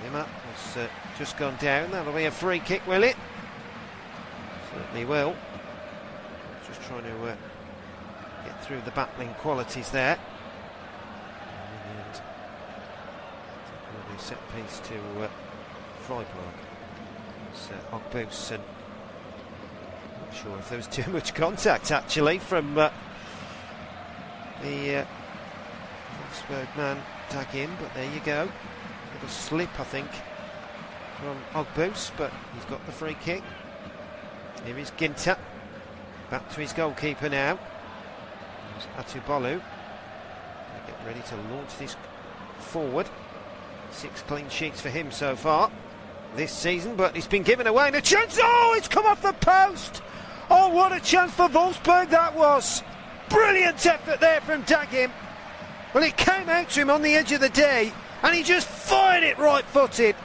Nimmer has just gone down. That'll be a free kick, will it? Certainly will. Just trying to get through the battling qualities there. And will be a set piece to Freiburg. It's Ogbus, and not sure if there was too much contact actually from the Wolfsburg man Dagim, but there you go. Little slip, I think, from Ogbus, but he's got the free kick. Here is Ginter, back to his goalkeeper now. There's Atubolu. Get ready to launch this forward. 6 clean sheets for him so far this season, but it's been given away, and a chance. Oh, it's come off the post. Oh, what a chance for Wolfsburg that was. Brilliant effort there from Dagim. Well, it came out to him on the edge of the day, and he just fired it right-footed,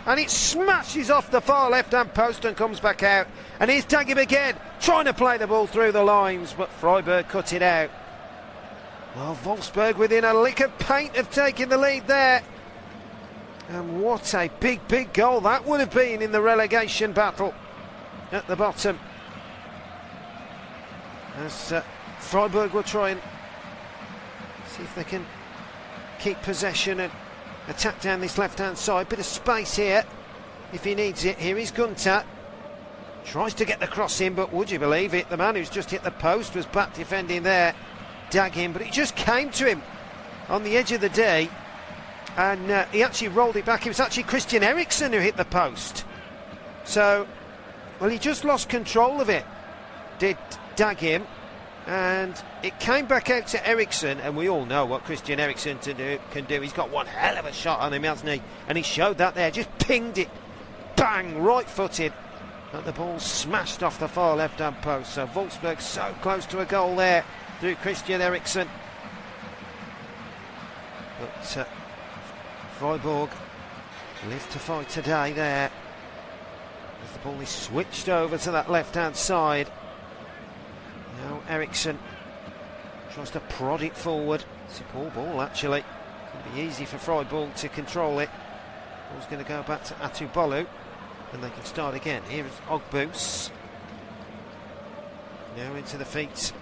and it smashes off the far left-hand post and comes back out. And here's Dagim again, trying to play the ball through the lines, but Freiburg cut it out. Well, Wolfsburg within a lick of paint of taking the lead there. And what a big goal that would have been in the relegation battle at the bottom. As Freiburg will try and see if they can keep possession and attack down this left-hand side. Bit of space here if he needs it. Here is Gunter. Tries to get the cross in, but would you believe it, the man who's just hit the post was back defending there, Dagim, but it just came to him on the edge of the day, and he actually rolled it back. It was actually Christian Eriksen who hit the post. So, well, he just lost control of it, did Dagim, and it came back out to Eriksen, and we all know what Christian Eriksen can do. He's got one hell of a shot on him, hasn't he? And he showed that there, just pinged it, bang, right-footed, and the ball smashed off the far left-hand post. So Wolfsburg so close to a goal there through Christian Eriksen. But Freiburg live to fight today there, as the ball is switched over to that left-hand side. Now Eriksen tries to prod it forward. It's a poor ball actually. It's going to be easy for Freiburg to control it. Ball's going to go back to Atubolu, and they can start again. Here is Ogbus. Now into the feet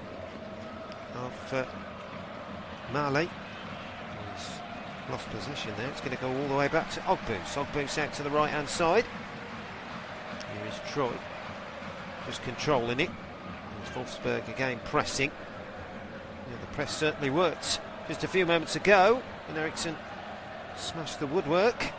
of Mali. He's lost position there. It's going to go all the way back to Ogbus. Ogbus out to the right hand side. Here is Troy, just controlling it. Wolfsburg again pressing. Yeah, the press certainly worked just a few moments ago, and Eriksen smashed the woodwork.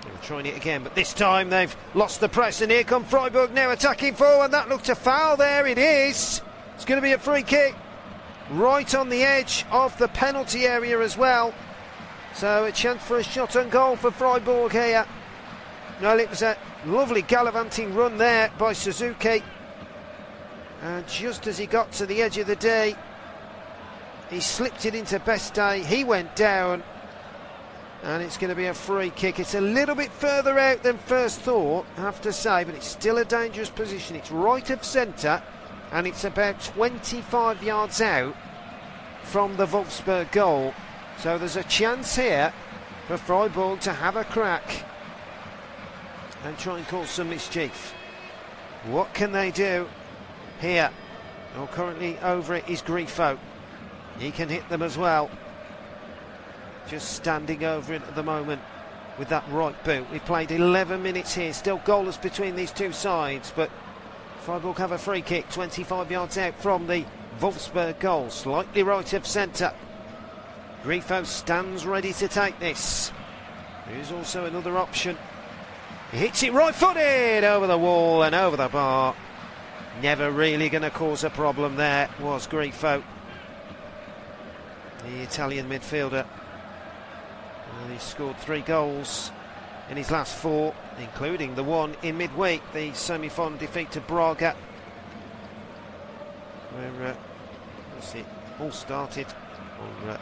They were trying it again, but this time they've lost the press, and here come Freiburg now attacking forward. That looked a foul there. It is. It's going to be a free kick right on the edge of the penalty area as well. So a chance for a shot on goal for Freiburg here. Well, it was a lovely gallivanting run there by Suzuki. And just as he got to the edge of the day, he slipped it into Beste. He went down, and it's going to be a free kick. It's a little bit further out than first thought, I have to say, but it's still a dangerous position. It's right of centre, and it's about 25 yards out from the Wolfsburg goal. So there's a chance here for Freiburg to have a crack and try and cause some mischief. What can they do here? Well, currently over it is Grifo. He can hit them as well. Just standing over it at the moment with that right boot. We've played 11 minutes here, still goalless between these two sides, but Freiburg have a free kick 25 yards out from the Wolfsburg goal, slightly right of centre. Grifo stands ready to take this. There's also another option. He hits it right-footed over the wall and over the bar. Never really going to cause a problem there was Grifo, the Italian midfielder. And he scored 3 goals in his last 4, including the one in midweek, the semi-final defeat to Braga, where it all started. Or,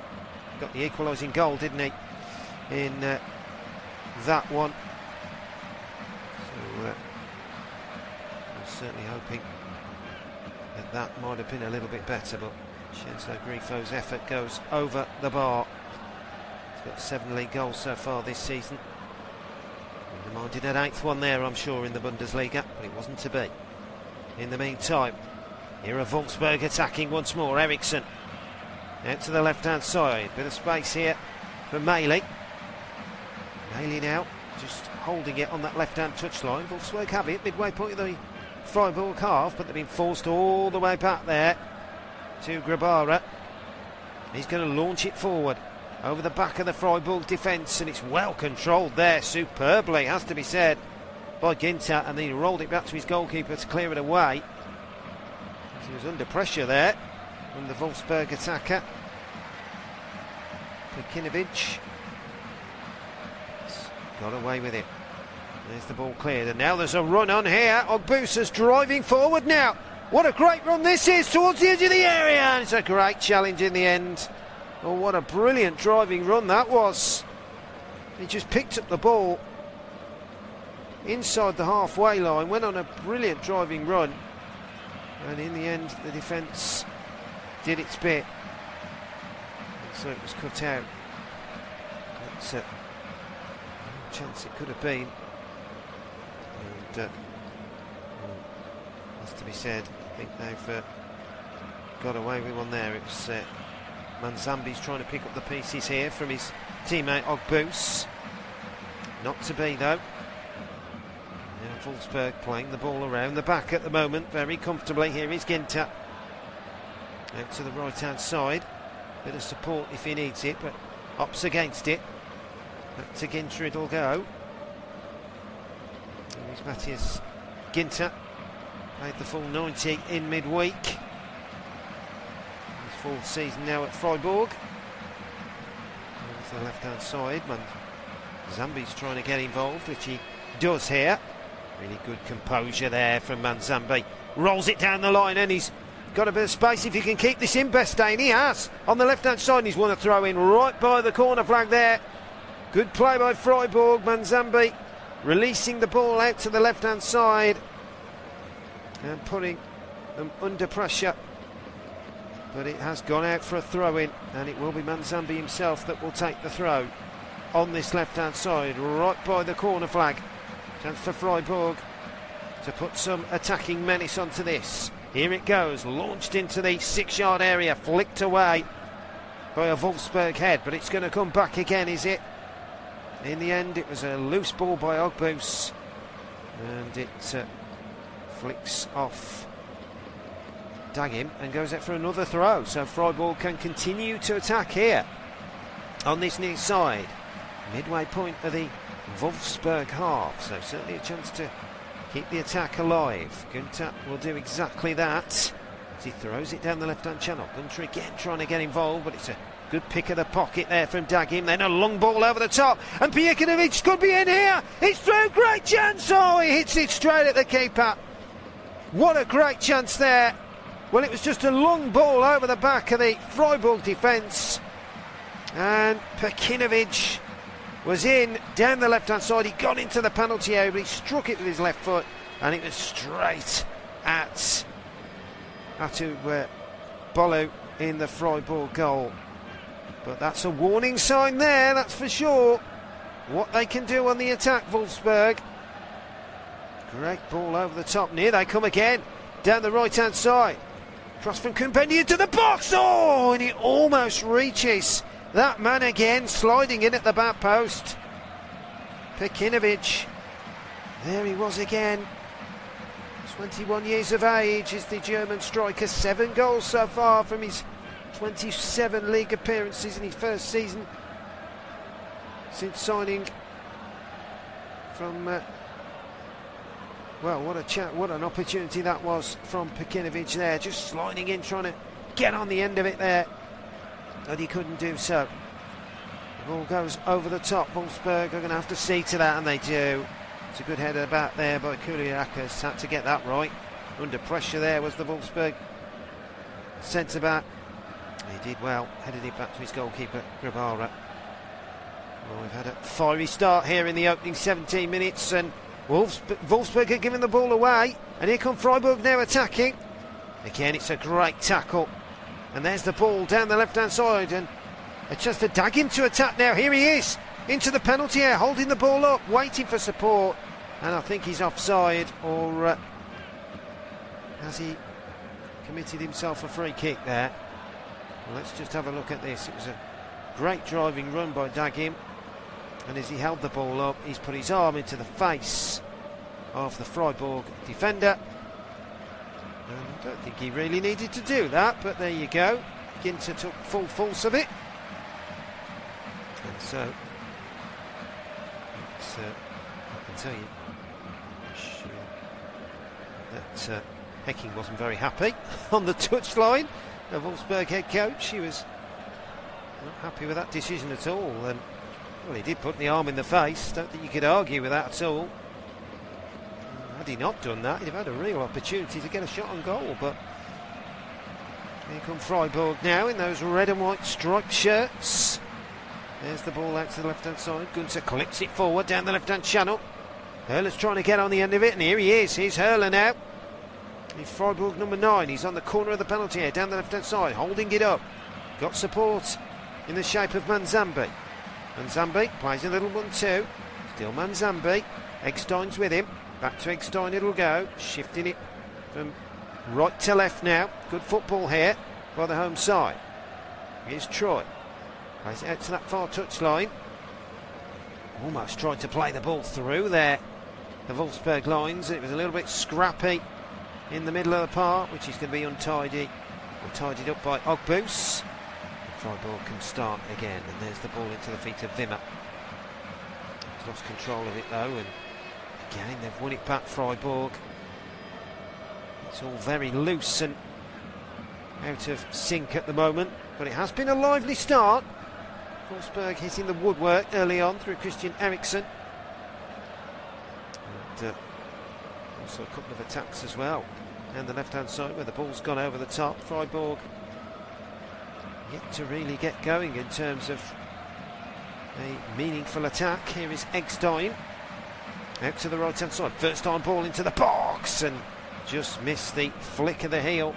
got the equalising goal, didn't he, in that one. So I'm certainly hoping that might have been a little bit better, but Shinzo Grifo's effort goes over the bar. He's got 7 league goals so far this season. Demanded an 8th one there, I'm sure, in the Bundesliga, but it wasn't to be. In the meantime, here are Wolfsburg attacking once more. Eriksson out to the left-hand side. Bit of space here for Meili. Meili now just holding it on that left-hand touchline. Wolfsburg have it midway point of the Freiburg half, but they've been forced all the way back there to Grabara. He's going to launch it forward over the back of the Freiburg defence, and it's well controlled there, superbly, has to be said, by Ginter, and then he rolled it back to his goalkeeper to clear it away. He was under pressure there from the Wolfsburg attacker. Pekinovic got away with it. There's the ball cleared, and now there's a run on here. Ogbusa's driving forward now. What a great run this is towards the edge of the area, and it's a great challenge in the end. Oh, what a brilliant driving run that was. He just picked up the ball inside the halfway line, went on a brilliant driving run, and in the end the defence did its bit, and so it was cut out. That's a chance it could have been, and has to be said, I think they've got away with one there. It was Manzambi's trying to pick up the pieces here from his teammate Ogbus. Not to be though. Now Wolfsburg playing the ball around the back at the moment very comfortably. Here is Ginter out to the right hand side. Bit of support if he needs it, but Ops against it. Back to Ginter it'll go. Here's Matthias Ginter. Played the full 90 in midweek. His fourth season now at Freiburg. Over to the left hand side. Manzambi's trying to get involved, which he does here. Really good composure there from Manzambi. Rolls it down the line, and he's got a bit of space if he can keep this in, Bestain. He has on the left hand side, and he's won a throw in right by the corner flag there. Good play by Freiburg. Manzambi releasing the ball out to the left hand side and putting them under pressure, but it has gone out for a throw in, and it will be Manzambi himself that will take the throw on this left hand side right by the corner flag. Chance for Freiburg to put some attacking menace onto this. Here it goes, launched into the 6-yard area, flicked away by a Wolfsburg head, but it's going to come back again, is it? In the end it was a loose ball by Ogbus, and it flicks off Dagim and goes out for another throw, so Freiburg can continue to attack here on this near side, midway point of the Wolfsburg half, so certainly a chance to keep the attack alive. Gunter will do exactly that as he throws it down the left hand channel. Gunter again trying to get involved, but it's a good pick of the pocket there from Dagim. Then a long ball over the top, and Pekinovic could be in here. It's through, great chance. Oh, he hits it straight at the keeper. What a great chance there. Well, it was just a long ball over the back of the Freiburg defence, and Pekinovic was in down the left hand side. He got into the penalty area, but he struck it with his left foot, and it was straight at Bolu in the Freiburg goal. But that's a warning sign there, that's for sure. What they can do on the attack, Wolfsburg. Great ball over the top. Near they come again, down the right hand side. Cross from Kumpendi into the box. Oh, and it almost reaches that man again, sliding in at the back post. Pekinovic. There he was again. 21 years of age is the German striker. 7 goals so far from his 27 league appearances in his first season since signing from well, what an opportunity that was from Pekinovic there, just sliding in, trying to get on the end of it there, and he couldn't do so. The ball goes over the top. Wolfsburg are going to have to see to that, and they do. It's a good header back there by Kuliakas. Had to get that right. Under pressure there was the Wolfsburg centre-back. He did well, headed it back to his goalkeeper, Grabara. Well, we've had a fiery start here in the opening 17 minutes, and Wolfsburg are giving the ball away, and here come Freiburg now attacking. Again, it's a great tackle, and there's the ball down the left-hand side, and a chance to Dagim to attack now. Here he is, into the penalty area, holding the ball up, waiting for support, and I think he's offside, or has he committed himself a free kick there? Well, let's just have a look at this. It was a great driving run by Dagim, and as he held the ball up, he's put his arm into the face of the Freiburg defender. And I don't think he really needed to do that, but there you go. Ginter took full force of it. And so, I can tell you that Hecking wasn't very happy on the touchline. The Wolfsburg head coach, he was not happy with that decision at all. And well, he did put the arm in the face. Don't think you could argue with that at all. Had he not done that, he'd have had a real opportunity to get a shot on goal. But here come Freiburg now in those red and white striped shirts. There's the ball out to the left-hand side. Gunter clicks it forward down the left-hand channel. Hurler's trying to get on the end of it, and here he is. Here's Hurler now. He's Freiburg number 9. He's on the corner of the penalty area, down the left-hand side, holding it up. Got support in the shape of Manzambi. Manzambi plays a little 1-2. Still Manzambi. Eggstein's with him. Back to Eggstein it'll go. Shifting it from right to left now. Good football here by the home side. Here's Troy. Plays it out to that far touchline. Almost tried to play the ball through there. The Wolfsburg lines. It was a little bit scrappy in the middle of the park, which is going to be untidy. Tidied up by Ogbus. Freiburg can start again, and there's the ball into the feet of Wimmer. He's lost control of it though, and again they've won it back, Freiburg. It's all very loose and out of sync at the moment, but it has been a lively start. Wolfsburg hitting the woodwork early on through Christian Eriksen. And also a couple of attacks as well. And the left-hand side where the ball's gone over the top. Freiburg yet to really get going in terms of a meaningful attack. Here is Eggstein. Out to the right-hand side. First time ball into the box and just missed the flick of the heel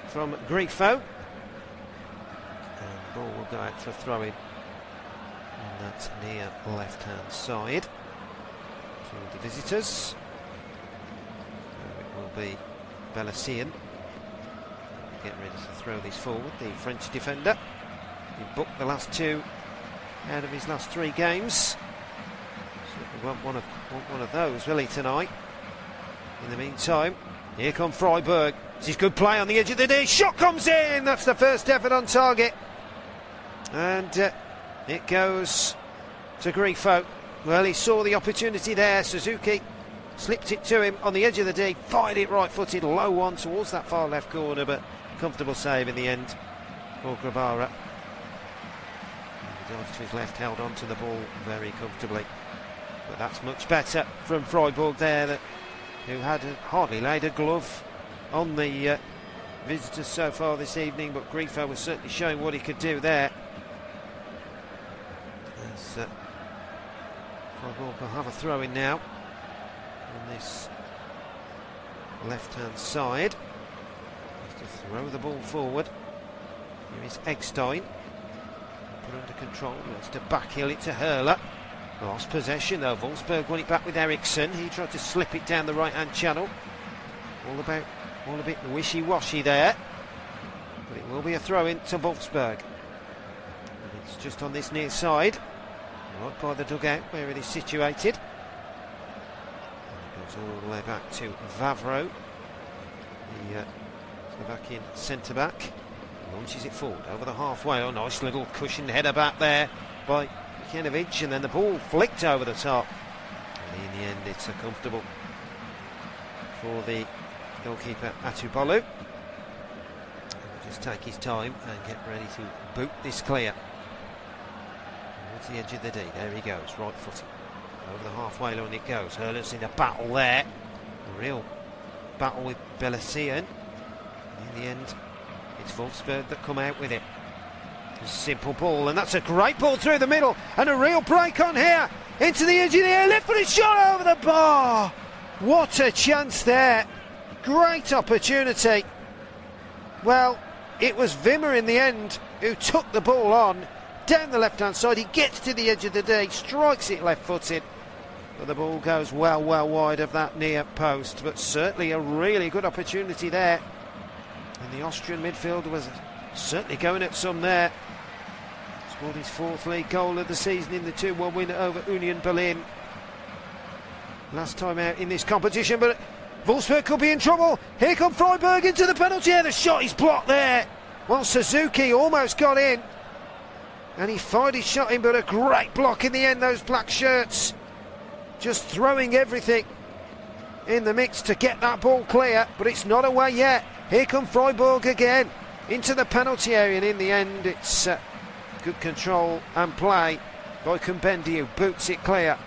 from Grifo. And the ball will go out for a throw-in. And that's near left-hand side to the visitors. So it will be Belassian. Get ready to throw this forward. The French defender. He booked the last 2 out of his last 3 games. Certainly won't want one of those, will he, tonight? In the meantime, here come Freiburg. This is good play on the edge of the D. Shot comes in. That's the first effort on target. And it goes to Grifo. Well, he saw the opportunity there. Suzuki slipped it to him on the edge of the D, fired it right-footed, low one towards that far left corner, but comfortable save in the end for Grabara. Off to his left, held on to the ball very comfortably. But that's much better from Freiburg there, who had hardly laid a glove on the visitors so far this evening, but Grifo was certainly showing what he could do there. As Freiburg will have a throw in now on this left-hand side. Just to throw the ball forward. Here is Eggstein. Put under control, wants to backheel it to Hurler. Lost possession though. Wolfsburg won it back with Eriksen. He tried to slip it down the right-hand channel. All a bit wishy-washy there. But it will be a throw-in to Wolfsburg. And it's just on this near side, right by the dugout where it is situated. And it goes all the way back to Vavro, the Slovakian centre-back. Launches it forward over the halfway. Oh, nice little cushioned header back there by Kenovic, and then the ball flicked over the top. And in the end, it's a comfortable for the goalkeeper Atubolu. He'll just take his time and get ready to boot this clear. Towards the edge of the D. There he goes, right footed. Over the halfway line it goes. Hurler's in a battle there. A real battle with Belassian. In the end, it's Wolfsburg that come out with it. A simple ball, and that's a great ball through the middle, and a real break on here into the edge of the air, left-footed shot over the bar. What a chance there. Great opportunity. Well, it was Wimmer in the end who took the ball on, down the left-hand side. He gets to the edge of the D, strikes it left-footed, but the ball goes well wide of that near post. But certainly a really good opportunity there. And the Austrian midfielder was certainly going at some there. Scored his 4th league goal of the season in the 2-1 win over Union Berlin. Last time out in this competition, but Wolfsburg could be in trouble. Here come Freiburg into the penalty area. The shot is blocked there. Well, Suzuki almost got in. And he fired his shot in, but a great block in the end. Those black shirts just throwing everything in the mix to get that ball clear. But it's not away yet. Here come Freiburg again into the penalty area. And in the end, it's good control and play by Kumbendi, who boots it clear.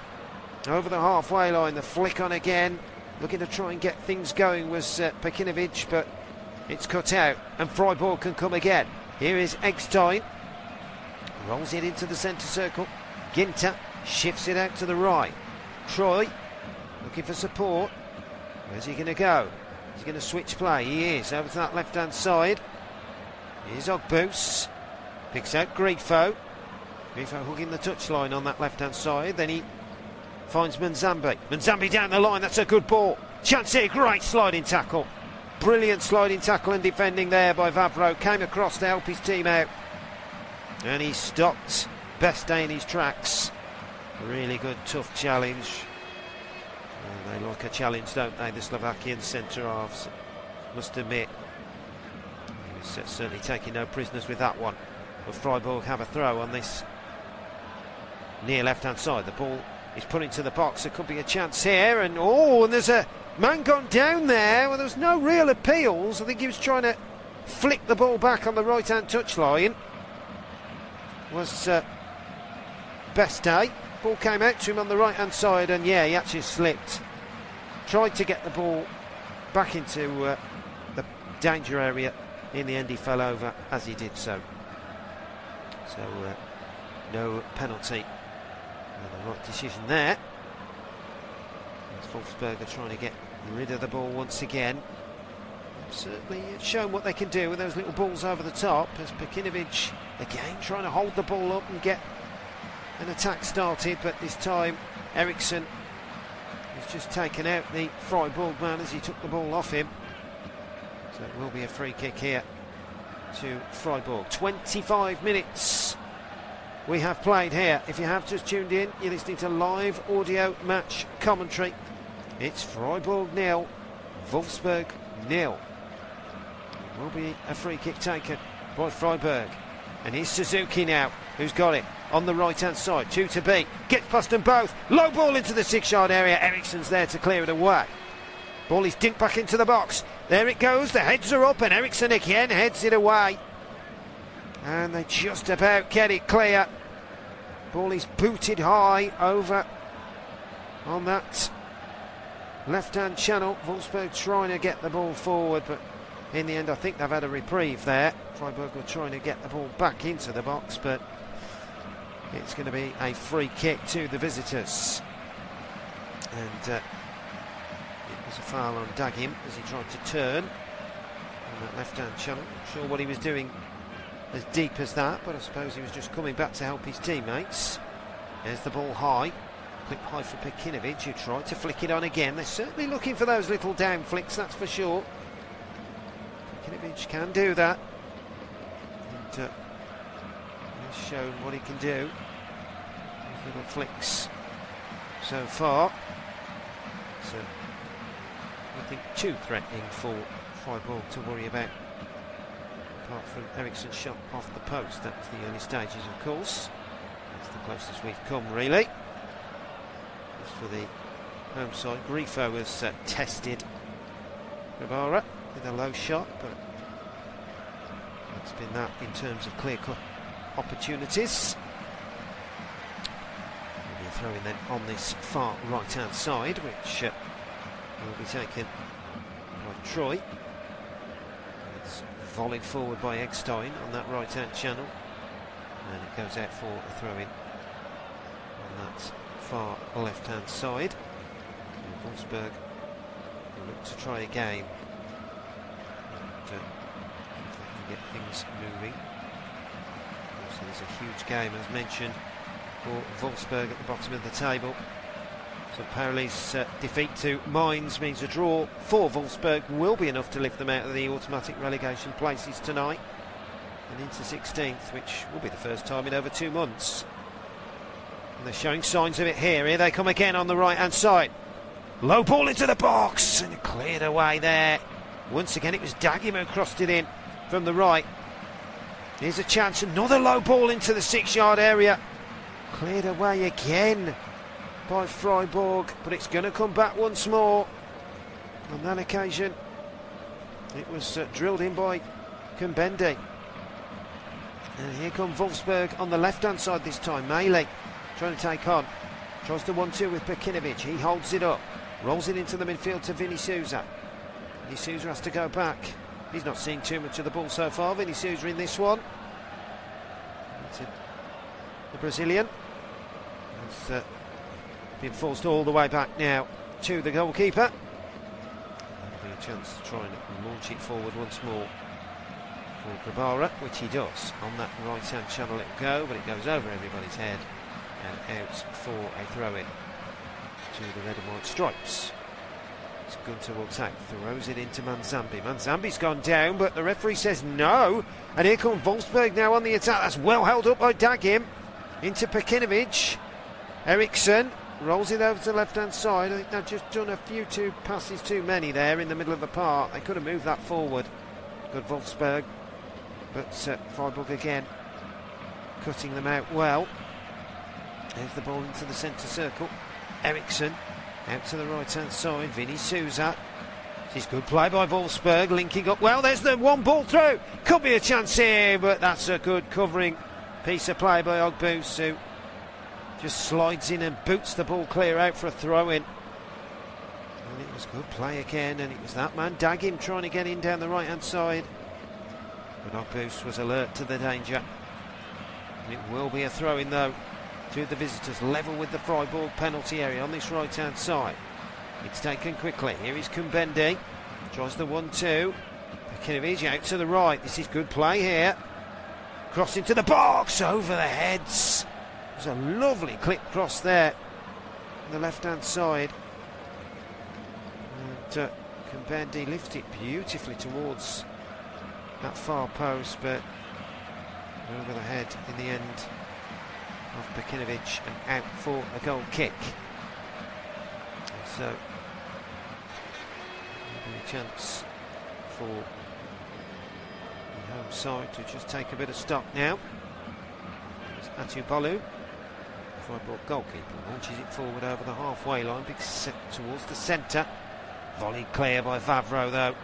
Over the halfway line, the flick on again. Looking to try and get things going was Pekinovic, but it's cut out. And Freiburg can come again. Here is Eggstein. Rolls it into the centre circle. Ginter shifts it out to the right. Troy looking for support. Where's he going to go? He's going to switch play. He is over to that left-hand side. Here's Ogbus. Picks out Grifo. Grifo hooking the touchline on that left-hand side. Then he finds Manzambi. Manzambi down the line. That's a good ball. Chance here. Great sliding tackle. Brilliant sliding tackle and defending there by Vavro. Came across to help his team out. And he stopped Beste in his tracks. Really good, tough challenge. They like a challenge, don't they, the Slovakian centre-halves, must admit. He was certainly taking no prisoners with that one. But Freiburg have a throw on this near left-hand side. The ball is put into the box. There could be a chance here. And there's a man gone down there. Well, there was no real appeals. I think he was trying to flick the ball back on the right-hand touchline. Was Beste. Ball came out to him on the right-hand side, and yeah, he actually slipped. Tried to get the ball back into the danger area. In the end, he fell over as he did so. So, no penalty. The right decision there. As Wolfsburg are trying to get rid of the ball once again. Certainly shown what they can do with those little balls over the top, as Pekinovic again trying to hold the ball up and get an attack started, but this time Eriksson has just taken out the Freiburg man as he took the ball off him. So it will be a free kick here to Freiburg. 25 minutes we have played here. If you have just tuned in, you're listening to live audio match commentary. It's Freiburg 0, Wolfsburg 0. It will be a free kick taken by Freiburg. And here's Suzuki now, who's got it on the right-hand side. 2 to beat. Gets past them both. Low ball into the 6-yard area. Eriksson's there to clear it away. Ball is dinked back into the box. There it goes. The heads are up, and Eriksson again heads it away. And they just about get it clear. Ball is booted high over on that left-hand channel. Wolfsburg trying to get the ball forward, but in the end I think they've had a reprieve there. Freiburg were trying to get the ball back into the box, but it's going to be a free kick to the visitors. And it was a foul on Dagim as he tried to turn on that left-hand channel. Not sure what he was doing as deep as that, but I suppose he was just coming back to help his teammates. There's the ball high. Clip high for Pekinovic, who tried to flick it on again. They're certainly looking for those little down flicks, that's for sure. Pekinovic can do that. And he's shown what he can do. Those little flicks so far. So nothing too threatening for Freiburg to worry about. Apart from Eriksson's shot off the post. That was the early stages, of course. That's the closest we've come, really. As for the home side, Grifo has tested Rivara with a low shot, but that's been that in terms of clear-cut opportunities. We'll be throwing then on this far right-hand side, which will be taken by Troy. It's volleyed forward by Eggstein on that right-hand channel, and it goes out for a throw-in on that far left-hand side. And Wolfsburg will look to try again and if they can get things moving. So there's a huge game, as mentioned, for Wolfsburg at the bottom of the table. So Paris' defeat to Mainz means a draw for Wolfsburg will be enough to lift them out of the automatic relegation places tonight and into 16th, which will be the first time in over 2 months. And they're showing signs of it here. Here they come again on the right-hand side. Low ball into the box and cleared away there. Once again, it was Dagim who crossed it in from the right. Here's a chance, another low ball into the 6-yard area. Cleared away again by Freiburg, but it's going to come back once more. On that occasion, it was drilled in by Kumbendi. And here come Wolfsburg on the left-hand side this time. Melee trying to take on. Tries the 1-2 with Bekinovic. He holds it up. Rolls it into the midfield to Vinny Souza. Vinny Souza has to go back. He's not seeing too much of the ball so far. Vinny Souza in this one. The Brazilian has been forced all the way back now to the goalkeeper. There'll be a chance to try and launch it forward once more for Grabara, which he does. On that right-hand channel it'll go, but it goes over everybody's head and out for a throw-in to the red and white stripes. It's Gunter will take, throws it into Manzambi. Manzambi's gone down, but the referee says no. And here comes Wolfsburg now on the attack. That's well held up by Dagim. Into Bekinovic. Eriksson rolls it over to the left-hand side. I think they've just done a few passes too many there in the middle of the park. They could have moved that forward. Good Wolfsburg. But Freiburg again cutting them out well. There's the ball into the centre circle. Eriksson out to the right-hand side. Vinny Souza. This is good play by Wolfsburg, linking up well. There's the one ball through. Could be a chance here, but that's a good covering piece of play by Ogbus, who just slides in and boots the ball clear out for a throw-in. And it was good play again, and it was that man Dagim trying to get in down the right-hand side. But Ogbus was alert to the danger. And it will be a throw-in though to the visitors, level with the Freiburg penalty area on this right-hand side. It's taken quickly. Here is Kumbendi. Tries the 1-2. Bekinovic out to the right. This is good play here. Cross into the box, over the heads. There's a lovely clip cross there on the left-hand side. And Kumbendi lifts it beautifully towards that far post, but over the head in the end of Bekinovic and out for a goal kick. So there'll be a chance for the home side to just take a bit of stock now. It's Atu Bolu, Freiburg goalkeeper, launches it forward over the halfway line, big set towards the centre. Volleyed clear by Vavro though,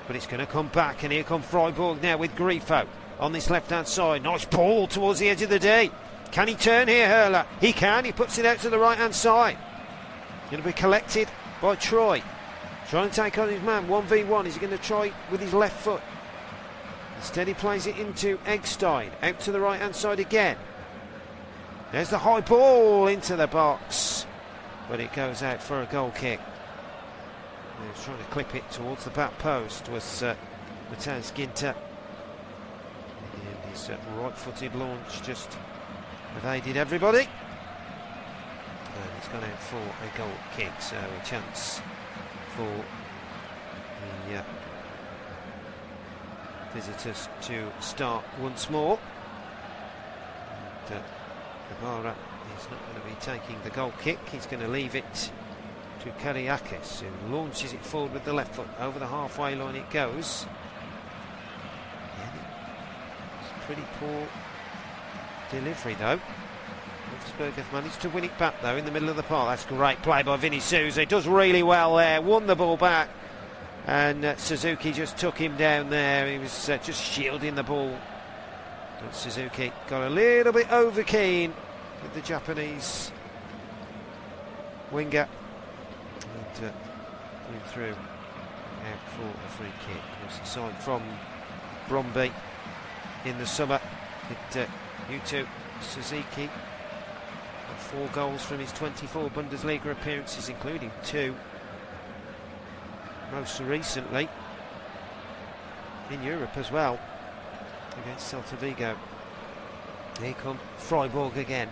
but it's going to come back, and here come Freiburg now with Grifo on this left-hand side. Nice ball towards the edge of the D. Can he turn here, Hurler? He can. He puts it out to the right-hand side. Going to be collected by Troy. Trying to take on his man, 1v1. Is he going to try with his left foot? Instead he plays it into Eggstein. Out to the right-hand side again. There's the high ball into the box. But it goes out for a goal kick. He was trying to clip it towards the back post. Was Matthias Ginter. And his right-footed launch just evaded everybody. And it's gone out for a goal kick, so a chance for the visitors to start once more. And Kabara is not going to be taking the goal kick. He's going to leave it to Kariakis, who launches it forward with the left foot. Over the halfway line it goes. It's pretty poor delivery though. Wolfsburg have managed to win it back though in the middle of the park. That's great play by Vinny Souza. He does really well there. Won the ball back, and Suzuki just took him down there. He was just shielding the ball. But Suzuki got a little bit over keen with the Japanese winger, and put him through out for a free kick. It was a sign from Bromby in the summer. Yuto Suzuki got 4 goals from his 24 Bundesliga appearances, including 2 most recently in Europe as well, against Celta Vigo. Here come Freiburg again.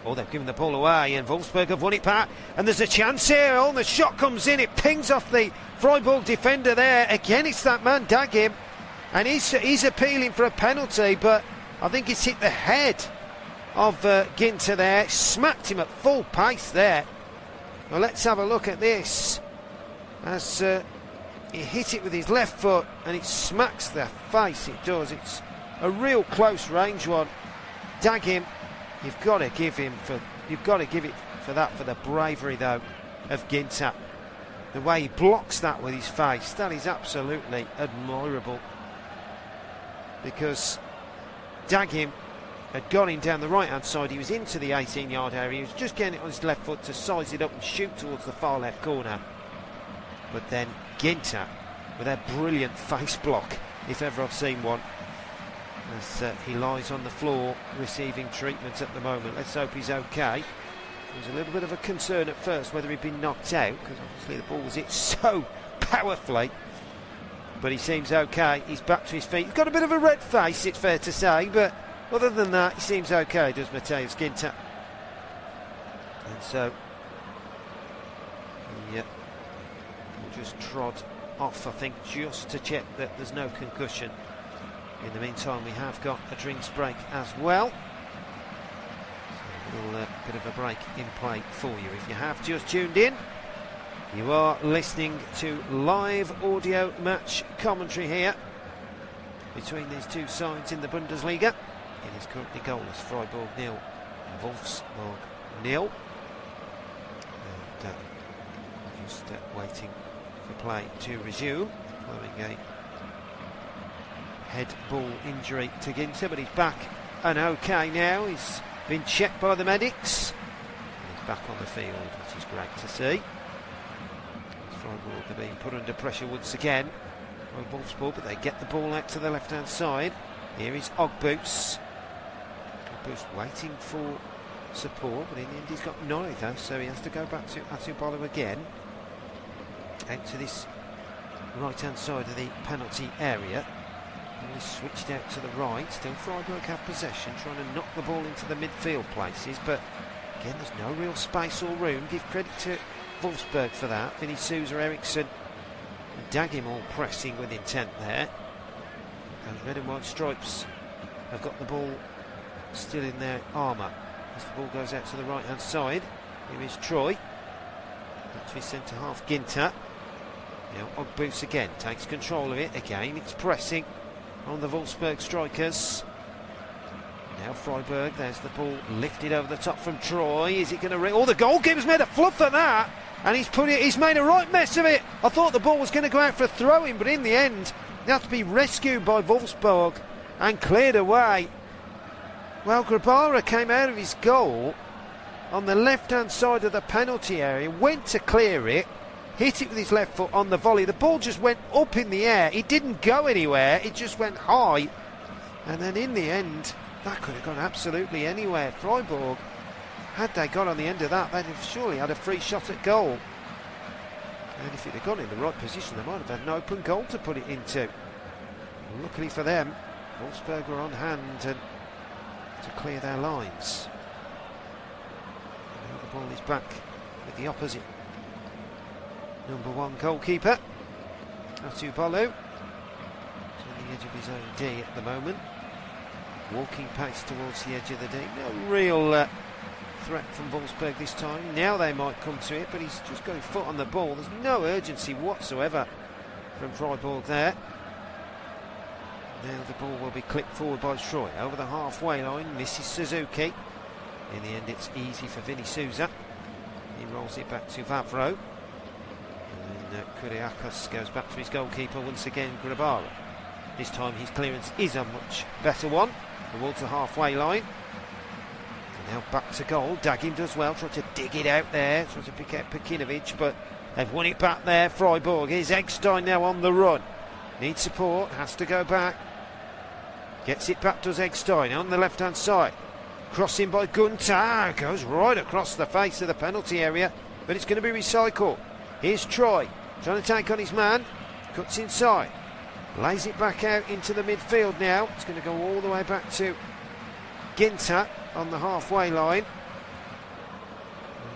Oh, they've given the ball away, and Wolfsburg have won it back. And there's a chance here. Oh, the shot comes in. It pings off the Freiburg defender there. Again, it's that man, Dagim. And he's appealing for a penalty, but I think it's hit the head of Ginter there. Smacked him at full pace there. Well, let's have a look at this. As he hit it with his left foot, and it smacks the face. It does. It's a real close range one. Dagim. You've got to give it for that, for the bravery though of Ginter. The way he blocks that with his face, that is absolutely admirable. Because Dagim had got him down the right hand side, he was into the 18-yard area, he was just getting it on his left foot to size it up and shoot towards the far left corner. But then Ginter with a brilliant face block, if ever I've seen one. As he lies on the floor receiving treatment at the moment. Let's hope he's okay. There was a little bit of a concern at first whether he'd been knocked out, because obviously the ball was hit so powerfully. But he seems okay. He's back to his feet. He's got a bit of a red face, it's fair to say, but other than that, he seems okay, does Mateusz Ginter. And so, yeah, we'll just trod off, I think, just to check that there's no concussion. In the meantime, we have got a drinks break as well. So a little bit of a break in play for you. If you have just tuned in, you are listening to live audio match commentary here between these two sides in the Bundesliga. It is currently goalless. Freiburg 0, Wolfsburg 0. And just waiting for play to resume following a head ball injury to Ginter, but he's back and okay now. He's been checked by the medics. And he's back on the field, which is great to see. Freiburg are being put under pressure once again by Wolfsburg, but they get the ball out to the left-hand side. Here is Ogboos. Ogboos waiting for support, but in the end he's got neither, so he has to go back to Atubolo again. Out to this right-hand side of the penalty area. He's switched out to the right. Still Freiburg have possession, trying to knock the ball into the midfield places, but again there's no real space or room. Give credit to Wolfsburg for that. Vinny Sousa, Eriksson and Dagim all pressing with intent there. And red and white stripes have got the ball still in their armour as the ball goes out to the right hand side. Here is Troy. Back to his centre half, Ginter. Now Ogboos again takes control of it. Again it's pressing on the Wolfsburg strikers. Now Freiburg, there's the ball lifted over the top from Troy. Is it going to ring? Oh, the goalkeeper's made a fluff of that, and he's made a right mess of it. I thought the ball was going to go out for a throw-in, but in the end they have to be rescued by Wolfsburg and cleared away. Well, Grabara came out of his goal on the left-hand side of the penalty area, went to clear it, hit it with his left foot on the volley. The ball just went up in the air. It didn't go anywhere. It just went high. And then in the end, that could have gone absolutely anywhere. Freiburg, had they got on the end of that, they'd have surely had a free shot at goal. And if it had gone in the right position, they might have had an open goal to put it into. Luckily for them, Wolfsburg were on hand and to clear their lines. And now the ball is back with the opposite number one goalkeeper, Atubolo. He's on the edge of his own D at the moment. Walking pace towards the edge of the D. No real threat from Wolfsburg this time. Now they might come to it, but he's just got his foot on the ball. There's no urgency whatsoever from Freiburg there. Now the ball will be clipped forward by Troy over the halfway line. Misses Suzuki. In the end, it's easy for Vinny Sousa. He rolls it back to Vavro. And Kuriakos goes back to his goalkeeper once again, Grabara. This time his clearance is a much better one towards the halfway line. And now back to goal. Dagim does well, trying to dig it out there, trying to pick out Pekinovic, but they've won it back there. Freiburg. Here's Eggstein now on the run. Needs support, has to go back. Gets it back, does Eggstein on the left hand side. Crossing by Gunter, goes right across the face of the penalty area, but it's going to be recycled. Here's Troy, trying to take on his man, cuts inside, lays it back out into the midfield now. It's going to go all the way back to Ginter on the halfway line.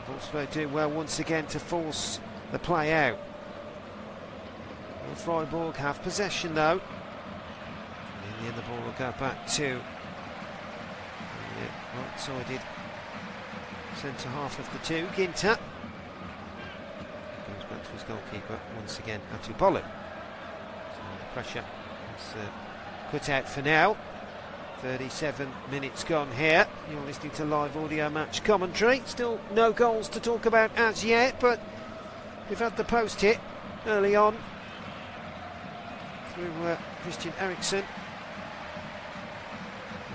And Wolfsburg doing well once again to force the play out. Well, Freiburg have possession though. And in the end the ball will go back to the right-sided centre half of the two, Ginter. Goes back to his goalkeeper once again, Atubolu. So the pressure is put out for now. 37 minutes gone here. You're listening to live audio match commentary. Still no goals to talk about as yet, but we've had the post hit early on through Christian Eriksen.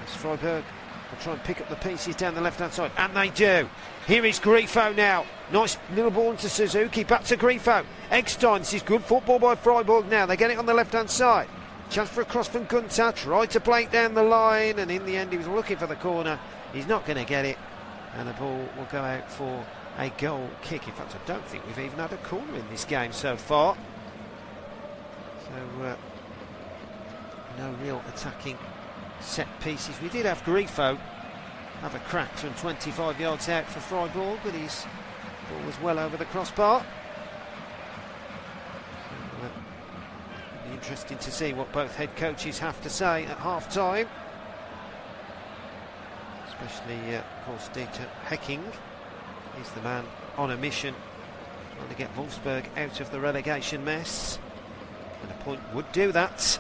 As Freiburg will try and pick up the pieces down the left-hand side, and they do. Here is Grifo now. Nice little ball into Suzuki, back to Grifo. Eggstein, this is good football by Freiburg now. They get it on the left-hand side. Chance for a cross from Gunter, tried to play it down the line, and in the end he was looking for the corner. He's not going to get it, and the ball will go out for a goal kick. In fact, I don't think we've even had a corner in this game so far. So, no real attacking set pieces. We did have Grifo have a crack from 25 yards out for Freiburg, but his ball was well over the crossbar. So, it'll be interesting to see what both head coaches have to say at half-time. Especially, of course, Dieter Hecking. He's the man on a mission, trying to get Wolfsburg out of the relegation mess. And a point would do that.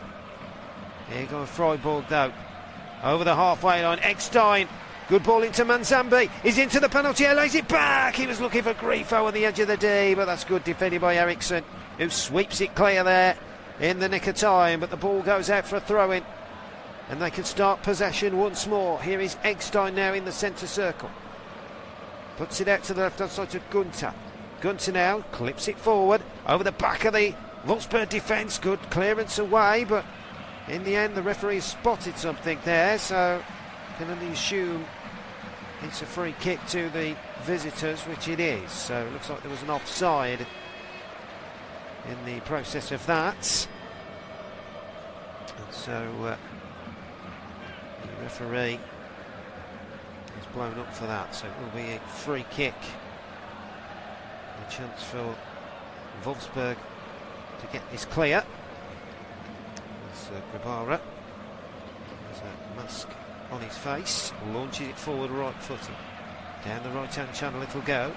Here goes Freiburg, though. Over the halfway line, Eggstein. Good ball into Manzambi. He's into the penalty area, lays it back. He was looking for Grifo on the edge of the D, but that's good defended by Eriksen, who sweeps it clear there in the nick of time. But the ball goes out for a throw-in, and they can start possession once more. Here is Eggstein now in the centre circle. Puts it out to the left-hand side to Gunter. Gunter now clips it forward over the back of the Wolfsburg defence. Good clearance away, but in the end the referee spotted something there, so can only assume it's a free kick to the visitors, which it is. So it looks like there was an offside in the process of that, and so the referee is blown up for that, so it will be a free kick. A chance for Wolfsburg to get this clear. Grabara has a mask on his face, launches it forward right-footed. Down the right-hand channel it'll go.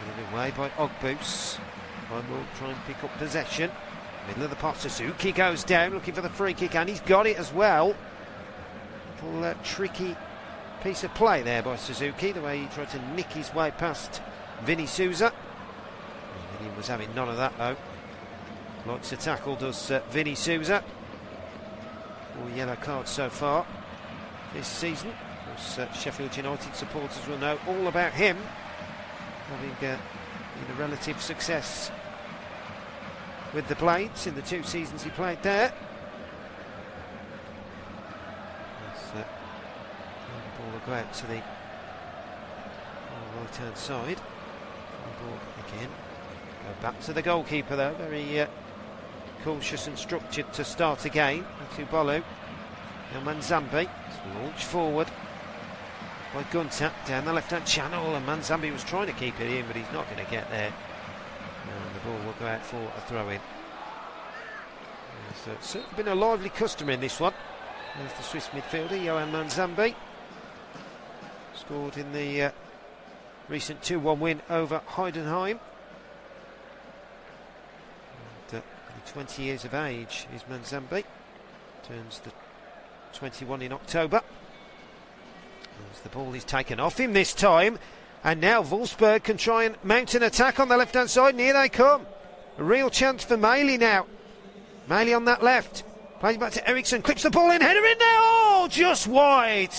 Given away by Ogbus. Will try and pick up possession. Middle of the pot, Suzuki goes down looking for the free kick, and he's got it as well. Little tricky piece of play there by Suzuki, the way he tried to nick his way past Vinny Souza. He was having none of that though. Likes to tackle, does Vinny Souza. 4 yellow cards so far this season. Of course, Sheffield United supporters will know all about him, having been a relative success with the Blades in the 2 seasons he played there. The ball will go out to the right-hand side. Ball again. Go back to the goalkeeper though, very cautious and structured to start again. Atubolu. Now Manzambi. It's launched forward by Gunter down the left-hand channel, and Manzambi was trying to keep it in, but he's not going to get there. And the ball will go out for a throw-in. So it's certainly been a lively customer in this one. There's the Swiss midfielder, Johan Manzambi. Scored in the recent 2-1 win over Heidenheim. 20 years of age is Manzambi. Turns the 21 in October. As the ball is taken off him this time, and now Wolfsburg can try and mount an attack on the left-hand side, and here they come. A real chance for Maley now. Maley on that left. Plays back to Eriksen, clips the ball in, header in there. Oh, just wide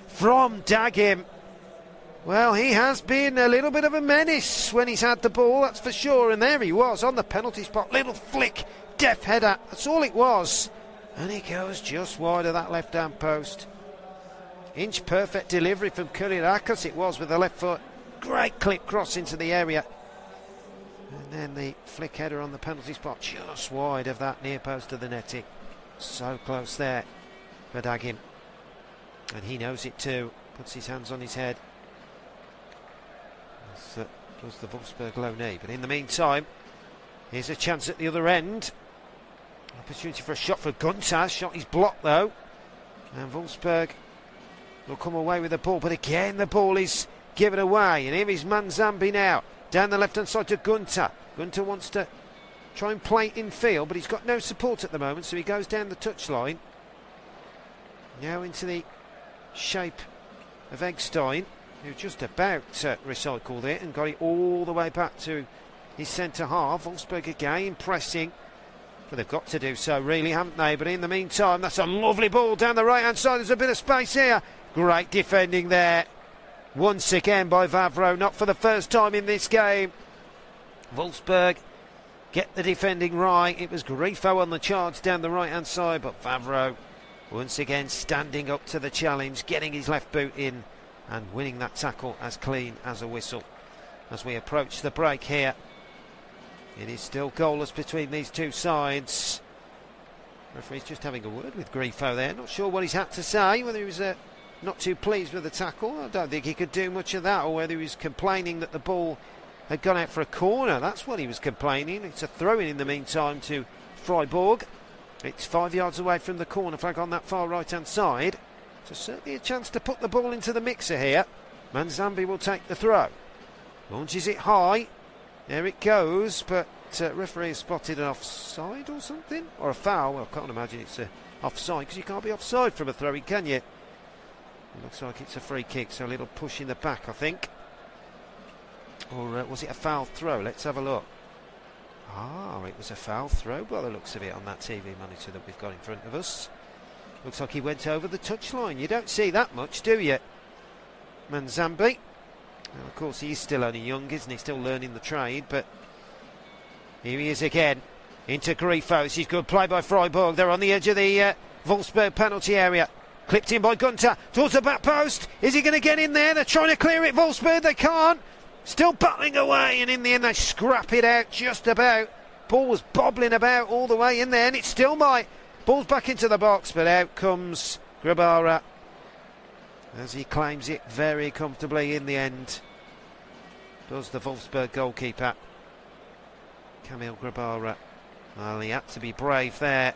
from Dagim. Well, he has been a little bit of a menace when he's had the ball, that's for sure. And there he was on the penalty spot. Little flick, deft header. That's all it was. And he goes just wide of that left-hand post. Inch perfect delivery from Kyriakos it was with the left foot. Great clip cross into the area. And then the flick header on the penalty spot, just wide of that near post of the netting. So close there for Dagim. And he knows it too. Puts his hands on his head. As does the Wolfsburg low knee. But in the meantime, here's a chance at the other end. Opportunity for a shot for Gunter. Shot is blocked though. And Wolfsburg will come away with the ball. But again, the ball is given away. And here is Manzambi now. Down the left-hand side to Gunter. Gunter wants to try and play in field, but he's got no support at the moment, so he goes down the touchline. Now into the shape of Eggstein, who just about recycled it and got it all the way back to his centre half. Wolfsburg again pressing, but they've got to do so really, haven't they? But in the meantime, that's a lovely ball down the right hand side. There's a bit of space here. Great defending there once again by Vavro, not for the first time in this game. Wolfsburg get the defending right. It was Grifo on the charge down the right hand side, but Vavro once again standing up to the challenge, getting his left boot in and winning that tackle as clean as a whistle. As we approach the break here, it is still goalless between these two sides. Referee's just having a word with Grifo there. Not sure what he's had to say, whether he was not too pleased with the tackle. I don't think he could do much of that, or whether he was complaining that the ball had gone out for a corner. That's what he was complaining. It's a throw-in the meantime to Freiburg. It's 5 yards away from the corner flag on that far right-hand side. So certainly a chance to put the ball into the mixer here. Manzambi will take the throw. Launches it high. There it goes, but referee has spotted an offside or something? Or a foul. Well, I can't imagine it's offside, because you can't be offside from a throw-in, can you? It looks like it's a free kick, so a little push in the back, I think. Or was it a foul throw? Let's have a look. Ah, it was a foul throw by the looks of it on that TV monitor that we've got in front of us. Looks like he went over the touchline. You don't see that much, do you? Manzambi. Well, of course, he is still only young, isn't he? Still learning the trade, but here he is again. Into Grifo. This is good play by Freiburg. They're on the edge of the Wolfsburg penalty area. Clipped in by Gunter towards the back post. Is he going to get in there? They're trying to clear it, Wolfsburg. They can't. Still battling away, and in the end they scrap it out just about. Ball was bobbling about all the way in there, and it still might. Ball's back into the box, but out comes Grabara, as he claims it very comfortably in the end. Does the Wolfsburg goalkeeper, Kamil Grabara. Well, he had to be brave there.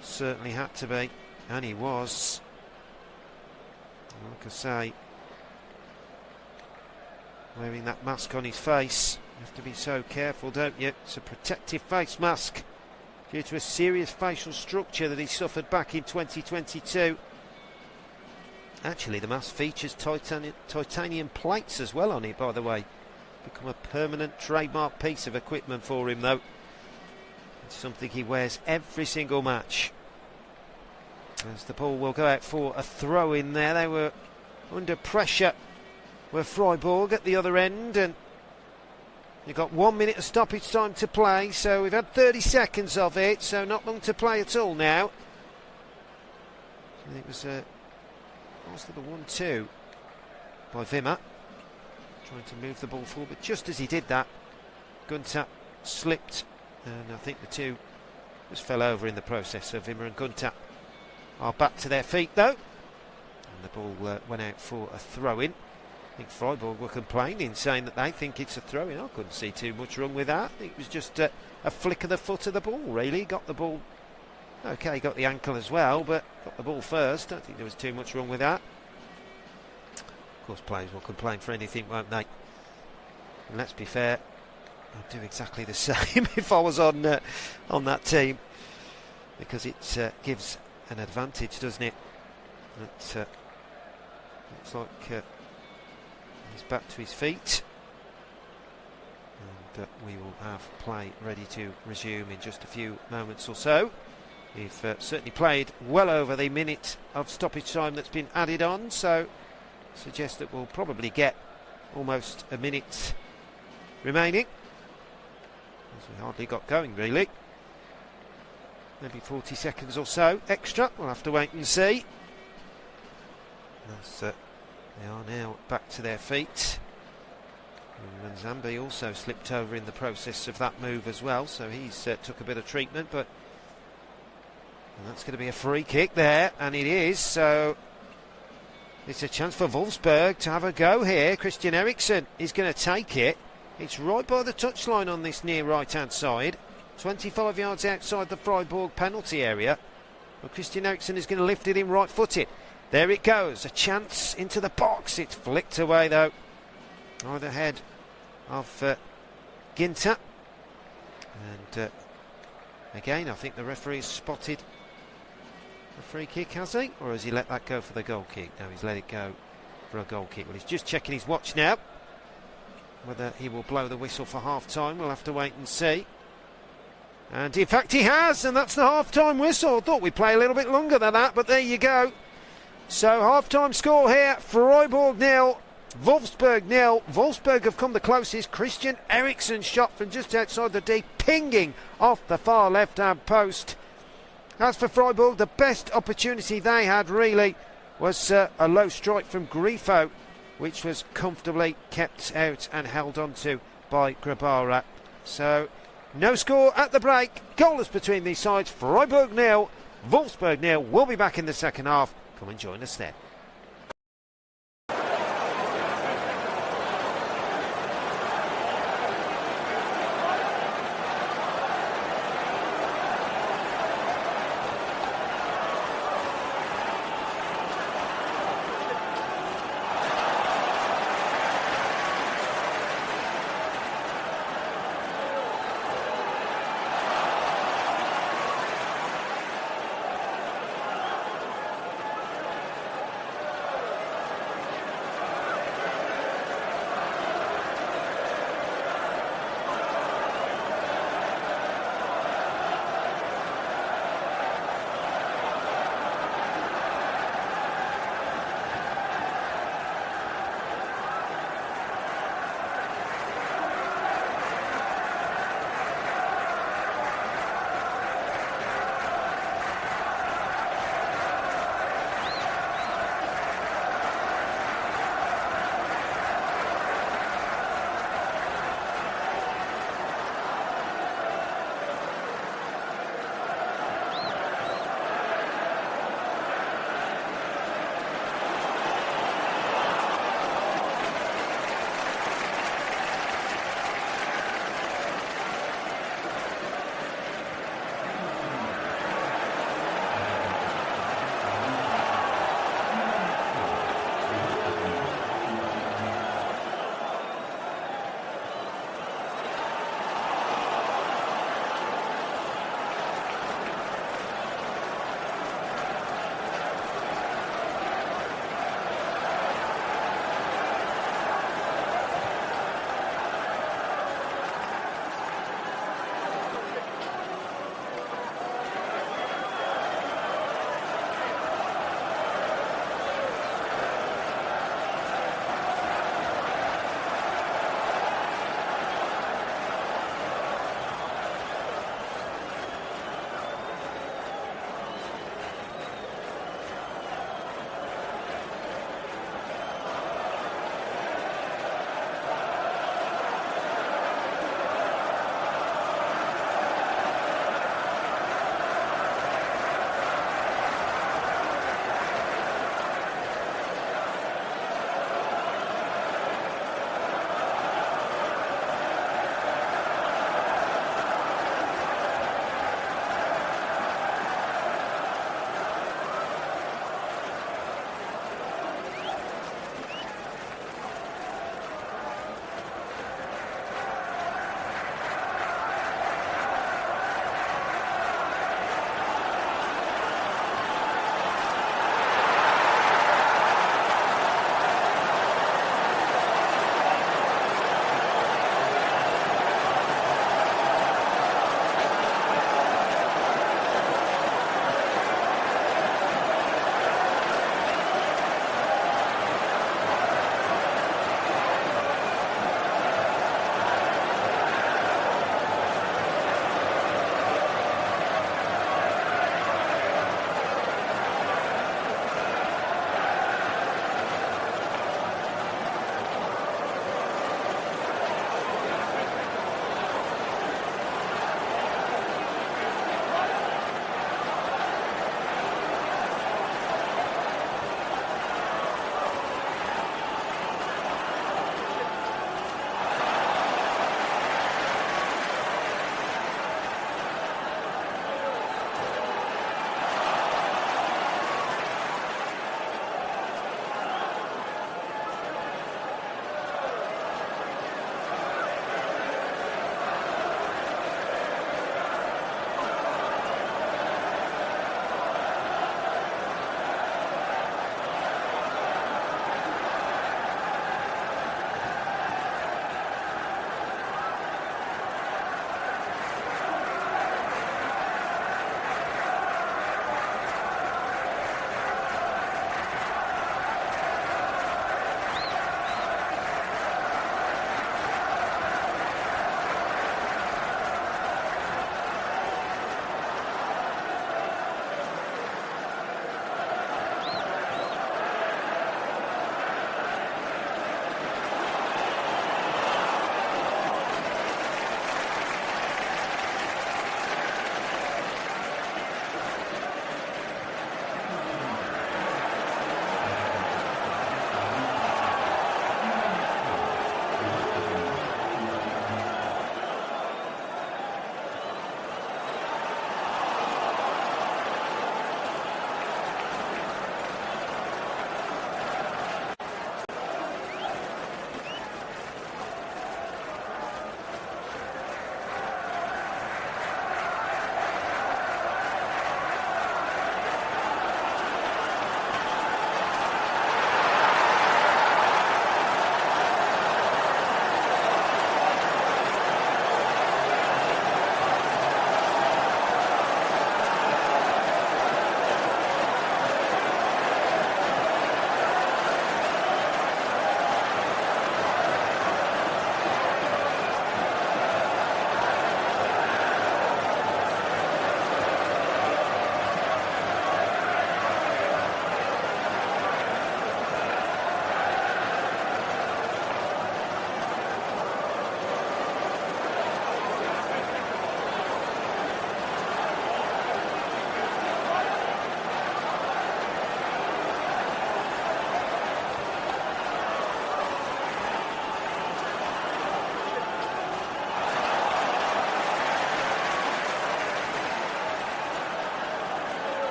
Certainly had to be, and he was. Like I say, wearing that mask on his face. You have to be so careful, don't you? It's a protective face mask due to a serious facial structure that he suffered back in 2022. Actually, the mask features titanium plates as well on it, by the way. Become a permanent trademark piece of equipment for him, though. It's something he wears every single match. As the ball will go out for a throw in there. They were under pressure, were Freiburg at the other end, and you've got 1 minute of stoppage time to play, so we've had 30 seconds of it, so not long to play at all now. And it was the 1-2 by Wimmer, trying to move the ball forward, but just as he did that, Gunter slipped, and I think the two just fell over in the process. So Wimmer and Gunter are back to their feet though, and the ball went out for a throw-in. I think Freiburg were complaining, saying that they think it's a throw-in. I couldn't see too much wrong with that. I think it was just a flick of the foot of the ball, really. Got the ball, okay, got the ankle as well, but got the ball first. Don't think there was too much wrong with that. Of course, players will complain for anything, won't they? And let's be fair, I'd do exactly the same if I was on that team, because it gives an advantage, doesn't it? It looks like he's back to his feet, and we will have play ready to resume in just a few moments or so. We've certainly played well over the minute of stoppage time that's been added on, so suggest that we'll probably get almost a minute remaining, as we hardly got going really. Maybe 40 seconds or so extra. We'll have to wait and see. As they are now back to their feet. And Manzambi also slipped over in the process of that move as well, so he's took a bit of treatment, but that's going to be a free kick there, and it is. So It's a chance for Wolfsburg to have a go here. Christian Eriksen is going to take it. It's right by the touchline on this near right-hand side. 25 yards outside the Freiburg penalty area. Well, Christian Eriksen is going to lift it in right-footed. There it goes. A chance into the box. It's flicked away, though. Either head of Ginter. And again, I think the referee's spotted a free kick, has he? Or has he let that go for the goal kick? No, he's let it go for a goal kick. Well, he's just checking his watch now. Whether he will blow the whistle for half-time, we'll have to wait and see. And in fact he has, and that's the half-time whistle. Thought we'd play a little bit longer than that, but there you go. So half-time score here, Freiburg 0, Wolfsburg 0. Wolfsburg have come the closest. Christian Eriksen shot from just outside the D, pinging off the far left-hand post. As for Freiburg, the best opportunity they had really was a low strike from Grifo, which was comfortably kept out and held onto by Grabara. So no score at the break. Goalless between these sides. Freiburg 0, Wolfsburg 0. We'll be back in the second half. Come and join us then.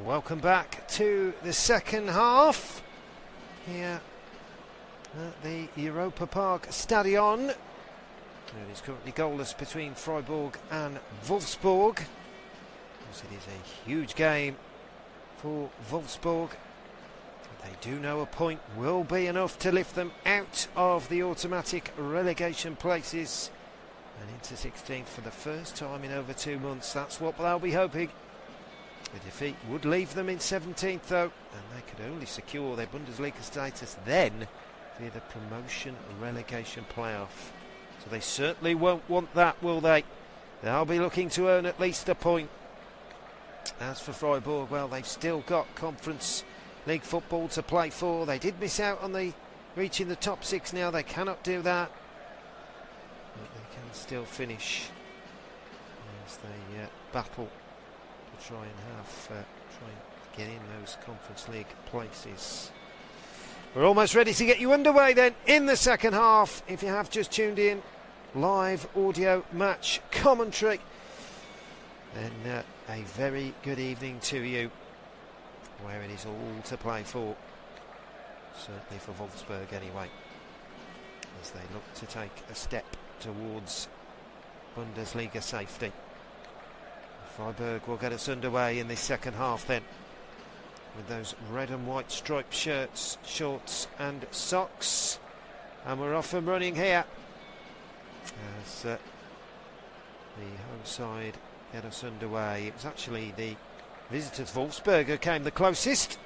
Welcome back to the second half here at the Europa Park Stadion. It is currently goalless between Freiburg and Wolfsburg. It is a huge game for Wolfsburg. They do know a point will be enough to lift them out of the automatic relegation places and into 16th for the first time in over 2 months. That's what they'll be hoping. The defeat would leave them in 17th though, and they could only secure their Bundesliga status then via the promotion relegation playoff. So they certainly won't want that, will they? They'll be looking to earn at least a point. As for Freiburg, well, they've still got Conference League football to play for. They did miss out on reaching the top 6 now. They cannot do that, but they can still finish as they battle to try and get in those Conference League places. We're almost ready to get you underway then in the second half. If you have just tuned in, live audio match commentary, then a very good evening to you, where it is all to play for, certainly for Wolfsburg anyway, as they look to take a step towards Bundesliga safety. Freiburg will get us underway in this second half then, with those red and white striped shirts, shorts and socks, and we're off and running here as the home side get us underway. It was actually the visitors Wolfsburg who came the closest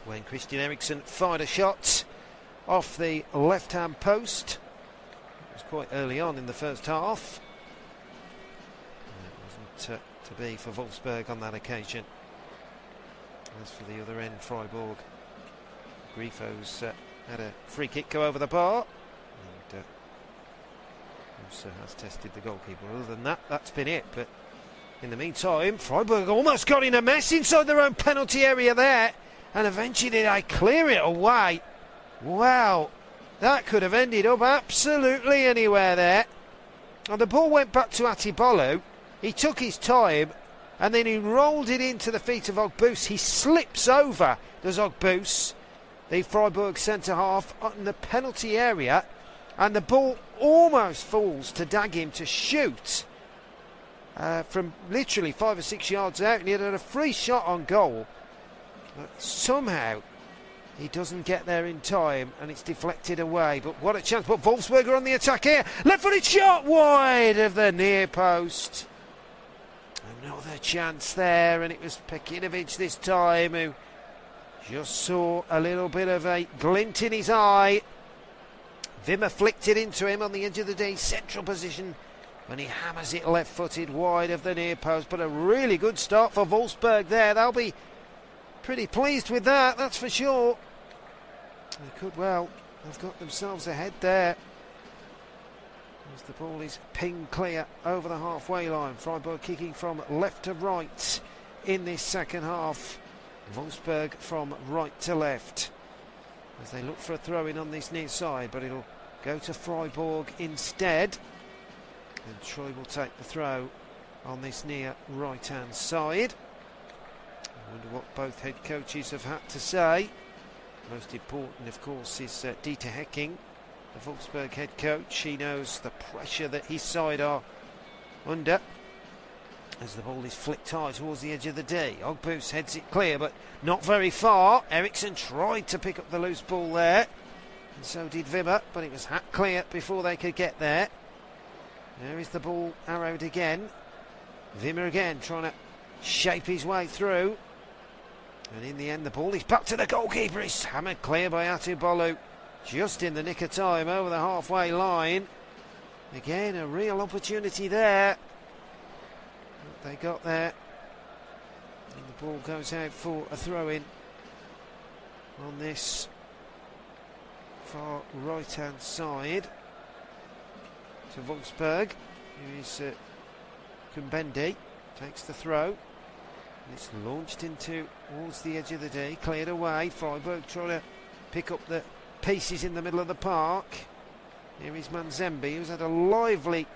when Christian Eriksen fired a shot off the left hand post. It was quite early on in the first half. It wasn't to be for Wolfsburg on that occasion. As for the other end, Freiburg, Grifo's had a free kick go over the bar, and also has tested the goalkeeper. Other than that, that's been it. But in the meantime, Freiburg almost got in a mess inside their own penalty area there, and eventually they clear it away. Wow, that could have ended up absolutely anywhere there. And the ball went back to Atibolu. He took his time, and then he rolled it into the feet of Ogbus. He slips over, does Ogbus, the Freiburg centre-half, in the penalty area, and the ball almost falls to Dagim to shoot from literally 5 or 6 yards out, and he had a free shot on goal. But somehow he doesn't get there in time, and it's deflected away. But what a chance. But Wolfsburg are on the attack here. Left-footed shot wide of the near post. Another chance there, and it was Pekinovic this time who just saw a little bit of a glint in his eye. Wimmer flicked it into him on the edge of the D, central position, and he hammers it left-footed wide of the near post. But a really good start for Wolfsburg there. They'll be pretty pleased with that, that's for sure. They could well have got themselves ahead there, as the ball is pinged clear over the halfway line. Freiburg kicking from left to right in this second half. Wolfsburg from right to left, as they look for a throw-in on this near side, but it'll go to Freiburg instead. And Troy will take the throw on this near right-hand side. I wonder what both head coaches have had to say. Most important, of course, is Dieter Hecking, the Wolfsburg head coach. He knows the pressure that his side are under, as the ball is flicked high towards the edge of the D. Ogbus heads it clear, but not very far. Eriksen tried to pick up the loose ball there, and so did Wimmer, but it was hacked clear before they could get there. There is the ball arrowed again. Wimmer again trying to shape his way through, and in the end the ball is back to the goalkeeper. It's hammered clear by Atibolu, just in the nick of time over the halfway line. Again, a real opportunity there. They got there, and the ball goes out for a throw-in on this far right-hand side to Wolfsburg. Here is Kumbendi, takes the throw, and it's launched towards the edge of the D, cleared away. Freiburg trying to pick up the pieces in the middle of the park. Here is Manzembe, who's had a lively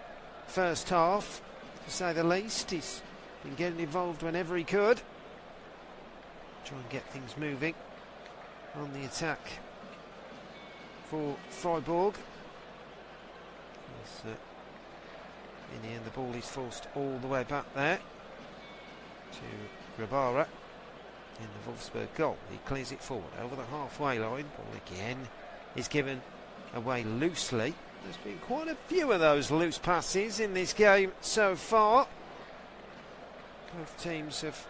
first half, to say the least. He's been getting involved whenever he could. try and get things moving on the attack for Freiburg. In the end, the ball is forced all the way back there to Grabara in the Wolfsburg goal. He clears it forward over the halfway line. Ball again is given away loosely. There's been quite a few of those loose passes in this game so far. Both teams have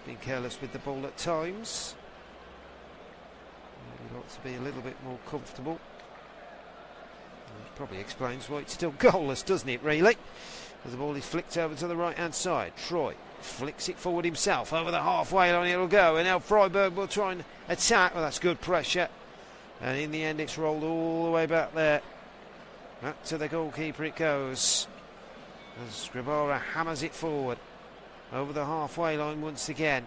been careless with the ball at times. We'd like to be a little bit more comfortable. That probably explains why it's still goalless, doesn't it, really? As the ball is flicked over to the right-hand side. Troy flicks it forward himself. Over the halfway line it'll go. And now Freiburg will try and attack. Well, that's good pressure. And in the end it's rolled all the way back there. Back to the goalkeeper it goes. As Grabara hammers it forward. Over the halfway line once again.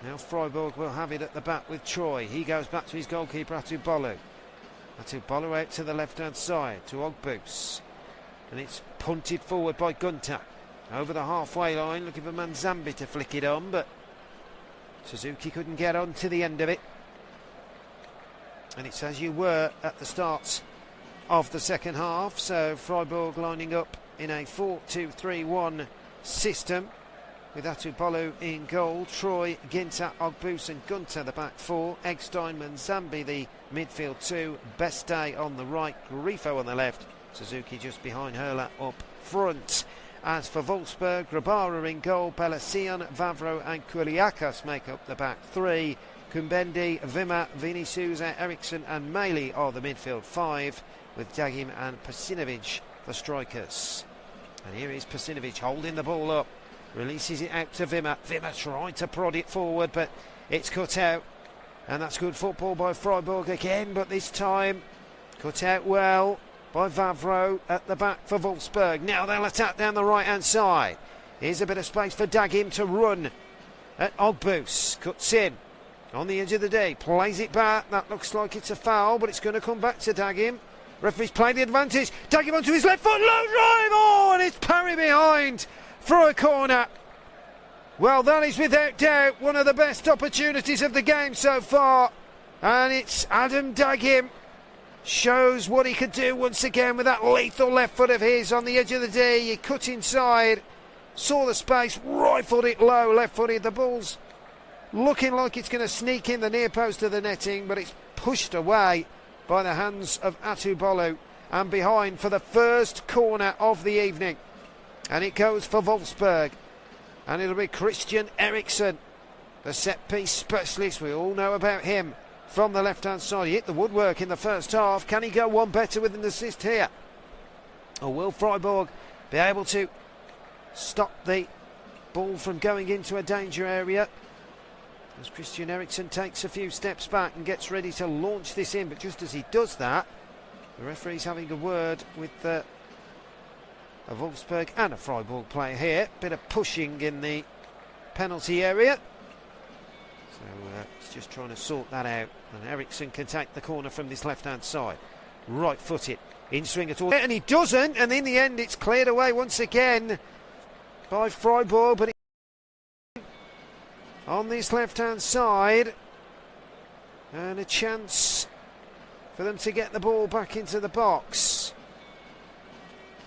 Now Freiburg will have it at the back with Troy. He goes back to his goalkeeper, Atubolu. Atubolu out to the left-hand side, to Ogbus. And it's punted forward by Gunter. Over the halfway line, looking for Manzambi to flick it on, but Suzuki couldn't get on to the end of it. And it's as you were at the start of the second half, so Freiburg lining up in a 4-2-3-1 system with Atubolu in goal, Troy, Ginter, Ogbus and Gunter the back four, Eggstein, Manzambi the midfield two, Beste on the right, Grifo on the left, Suzuki just behind Hurler up front. As for Wolfsburg, Grabara in goal, Palacian, Vavro and Kuriakos make up the back three, Kumbendi, Vima, Vini Souza, Eriksson and Meili are the midfield five, with Dagim and Pasinovic the strikers. And here is Pasinovic holding the ball up, releases it out to Vima. Vima trying to prod it forward, but it's cut out. And that's good football by Freiburg again, but this time cut out well by Vavro at the back for Wolfsburg. Now they'll attack down the right-hand side. Here's a bit of space for Dagim to run at Ogbus. Cuts in on the edge of the day, plays it back. That looks like it's a foul, but it's going to come back to Dagim. Referee's played the advantage. Dagim onto his left foot, low drive. Oh, and it's Parry behind for a corner. Well, that is without doubt one of the best opportunities of the game so far. And it's Adam Dagim. Shows what he could do once again with that lethal left foot of his on the edge of the day. He cut inside, saw the space, rifled it low, left-footed. The ball's looking like it's going to sneak in the near post of the netting, but it's pushed away by the hands of Atubolu and behind for the first corner of the evening. And it goes for Wolfsburg. And it'll be Christian Eriksson, the set-piece specialist. We all know about him from the left-hand side. He hit the woodwork in the first half. Can he go one better with an assist here? Or will Freiburg be able to stop the ball from going into a danger area? As Christian Eriksson takes a few steps back and gets ready to launch this in. But just as he does that, the referee's having a word with a Wolfsburg and a Freiburg player here. Bit of pushing in the penalty area. So it's just trying to sort that out. And Eriksson can take the corner from this left-hand side. Right-footed. In swing at all. And he doesn't. And in the end, it's cleared away once again by Freiburg. But on this left-hand side. And a chance for them to get the ball back into the box.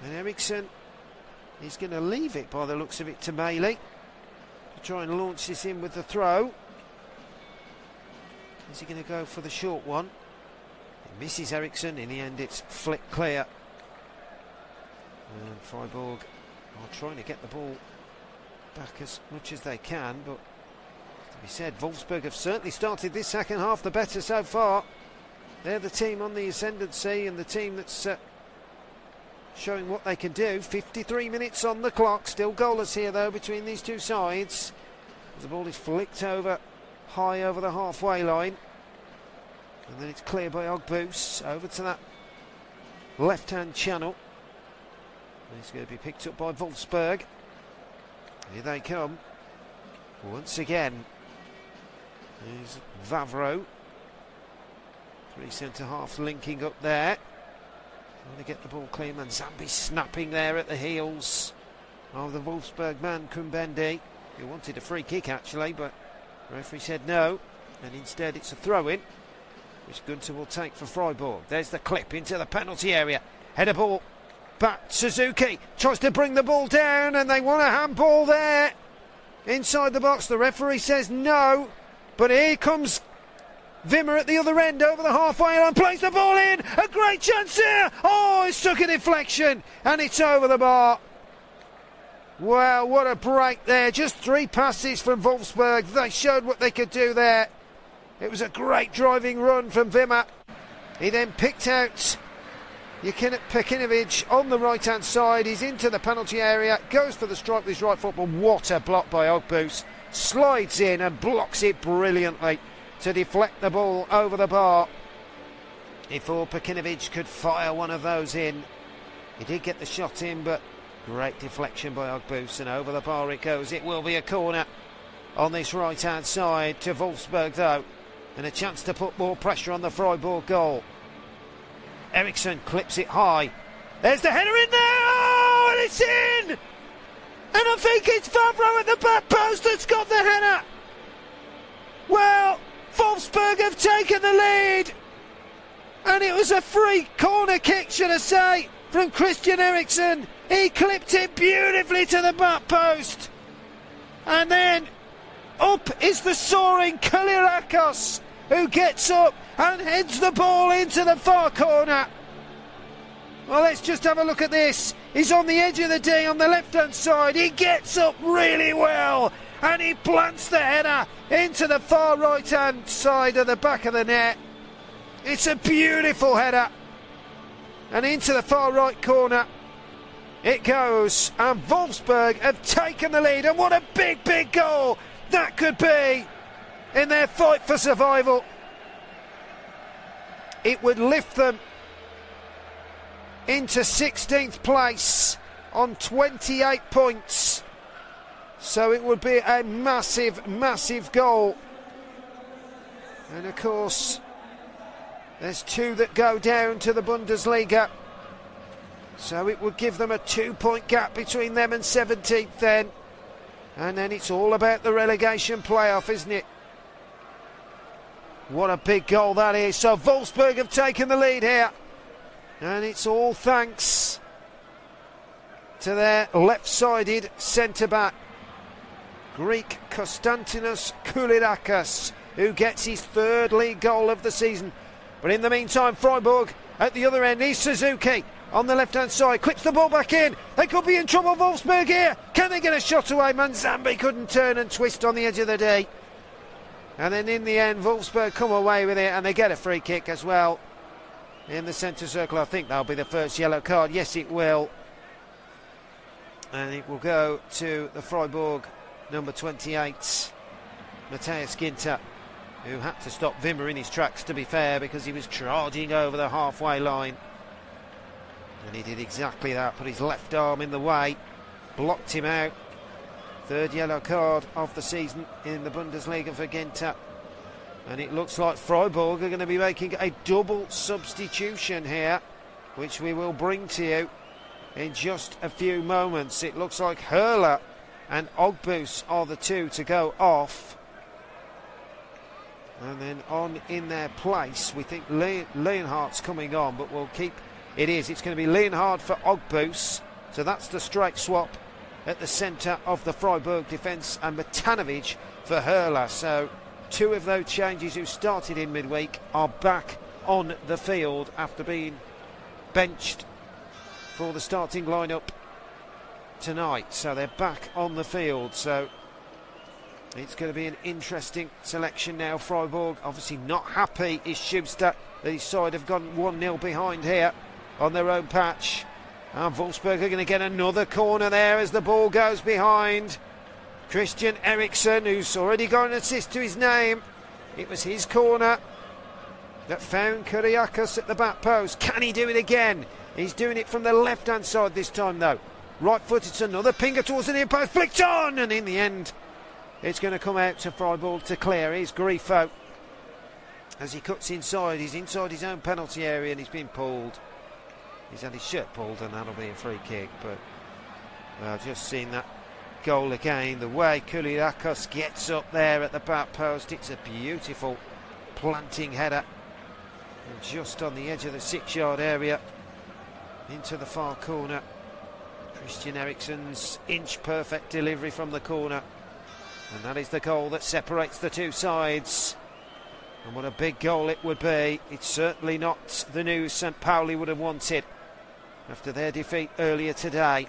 And Eriksson is going to leave it by the looks of it to Meili to try and launch this in with the throw. Is he going to go for the short one? He misses Eriksson. In the end, it's flicked clear. And Freiburg are trying to get the ball back as much as they can, but to be said, Wolfsburg have certainly started this second half the better so far. They're the team on the ascendancy and the team that's showing what they can do. 53 minutes on the clock, still goalless here though between these two sides. The ball is flicked over high over the halfway line, and then it's cleared by Ogbus over to that left-hand channel. And it's going to be picked up by Wolfsburg. Here they come once again. There's Vavro, three centre-halves linking up there. Trying to get the ball clean, and Zambi snapping there at the heels of the Wolfsburg man, Kumbendi. He wanted a free kick actually, but the referee said no, and instead it's a throw-in, which Gunter will take for Freiburg. There's the clip into the penalty area. Header ball back. Suzuki tries to bring the ball down, and they want a handball there inside the box. The referee says no, but here comes Wimmer at the other end over the halfway line, plays the ball in. A great chance here. Oh, it's took a deflection, and it's over the bar. Wow, what a break there. Just 3 passes from Wolfsburg. They showed what they could do there. It was a great driving run from Wimmer. He then picked out Pekinovic on the right-hand side. He's into the penalty area, goes for the strike with his right foot, but what a block by Ogbus. Slides in and blocks it brilliantly to deflect the ball over the bar. Before Pekinovic could fire one of those in. He did get the shot in, but great deflection by Ogbus, and over the bar it goes. It will be a corner on this right-hand side to Wolfsburg though, and a chance to put more pressure on the Freiburg goal. Eriksson clips it high. There's the header in there. Oh, and it's in! And I think it's Favreau at the back post that's got the header. Well, Wolfsburg have taken the lead, and it was a free corner kick, should I say, from Christian Eriksson. He clipped it beautifully to the back post, and then up is the soaring Kyriakos, who gets up and heads the ball into the far corner. Well, let's just have a look at this. He's on the edge of the D on the left-hand side. He gets up really well, and he plants the header into the far right-hand side of the back of the net. It's a beautiful header, and into the far right corner it goes, and Wolfsburg have taken the lead. And what a big, big goal that could be in their fight for survival. It would lift them into 16th place on 28 points. So it would be a massive, massive goal. And of course, there's 2 that go down to the Bundesliga. So it would give them a 2-point gap between them and 17th then. And then it's all about the relegation playoff, isn't it? What a big goal that is. So Wolfsburg have taken the lead here. And it's all thanks to their left-sided centre-back, Greek Konstantinos Kyriakos, who gets his 3rd league goal of the season. But in the meantime, Freiburg at the other end. He's Suzuki on the left-hand side, clips the ball back in. They could be in trouble, Wolfsburg here. Can they get a shot away? Manzambi couldn't turn and twist on the edge of the D. And then in the end, Wolfsburg come away with it, and they get a free kick as well in the centre circle. I think that'll be the first yellow card. Yes, it will. And it will go to the Freiburg number 28, Matthias Ginter, who had to stop Wimmer in his tracks, to be fair, because he was charging over the halfway line. And he did exactly that, put his left arm in the way, blocked him out. 3rd yellow card of the season in the Bundesliga for Ginter. And it looks like Freiburg are going to be making a double substitution here, which we will bring to you in just a few moments. It looks like Hurler and Ogbus are the 2 to go off. And then on in their place, we think Leonhardt's coming on, but we'll keep... It's going to be Leonhardt for Ogbus. So that's the straight swap at the centre of the Freiburg defence, and Matanovic for Hurler. So 2 of those changes who started in midweek are back on the field after being benched for the starting lineup tonight. So they're back on the field. So it's going to be an interesting selection now. Freiburg obviously not happy is Schuster that his side have gone 1-0 behind here on their own patch. And Wolfsburg are going to get another corner there as the ball goes behind. Christian Eriksson, who's already got an assist to his name. It was his corner that found Kyriakos at the back post. Can he do it again? He's doing it from the left-hand side this time, though. Right foot, it's another pinger towards the near post. Flicked on! And in the end, it's going to come out to Freiburg to clear. Here's Grifo as he cuts inside. He's inside his own penalty area and he's been pulled. He's had his shirt pulled, and that'll be a free kick. But I've just seen that goal again. The way Kouliakos gets up there at the back post, it's a beautiful planting header. And just on the edge of the 6-yard area, into the far corner. Christian Eriksen's inch-perfect delivery from the corner. And that is the goal that separates the two sides. And what a big goal it would be. It's certainly not the news St. Pauli would have wanted after their defeat earlier today.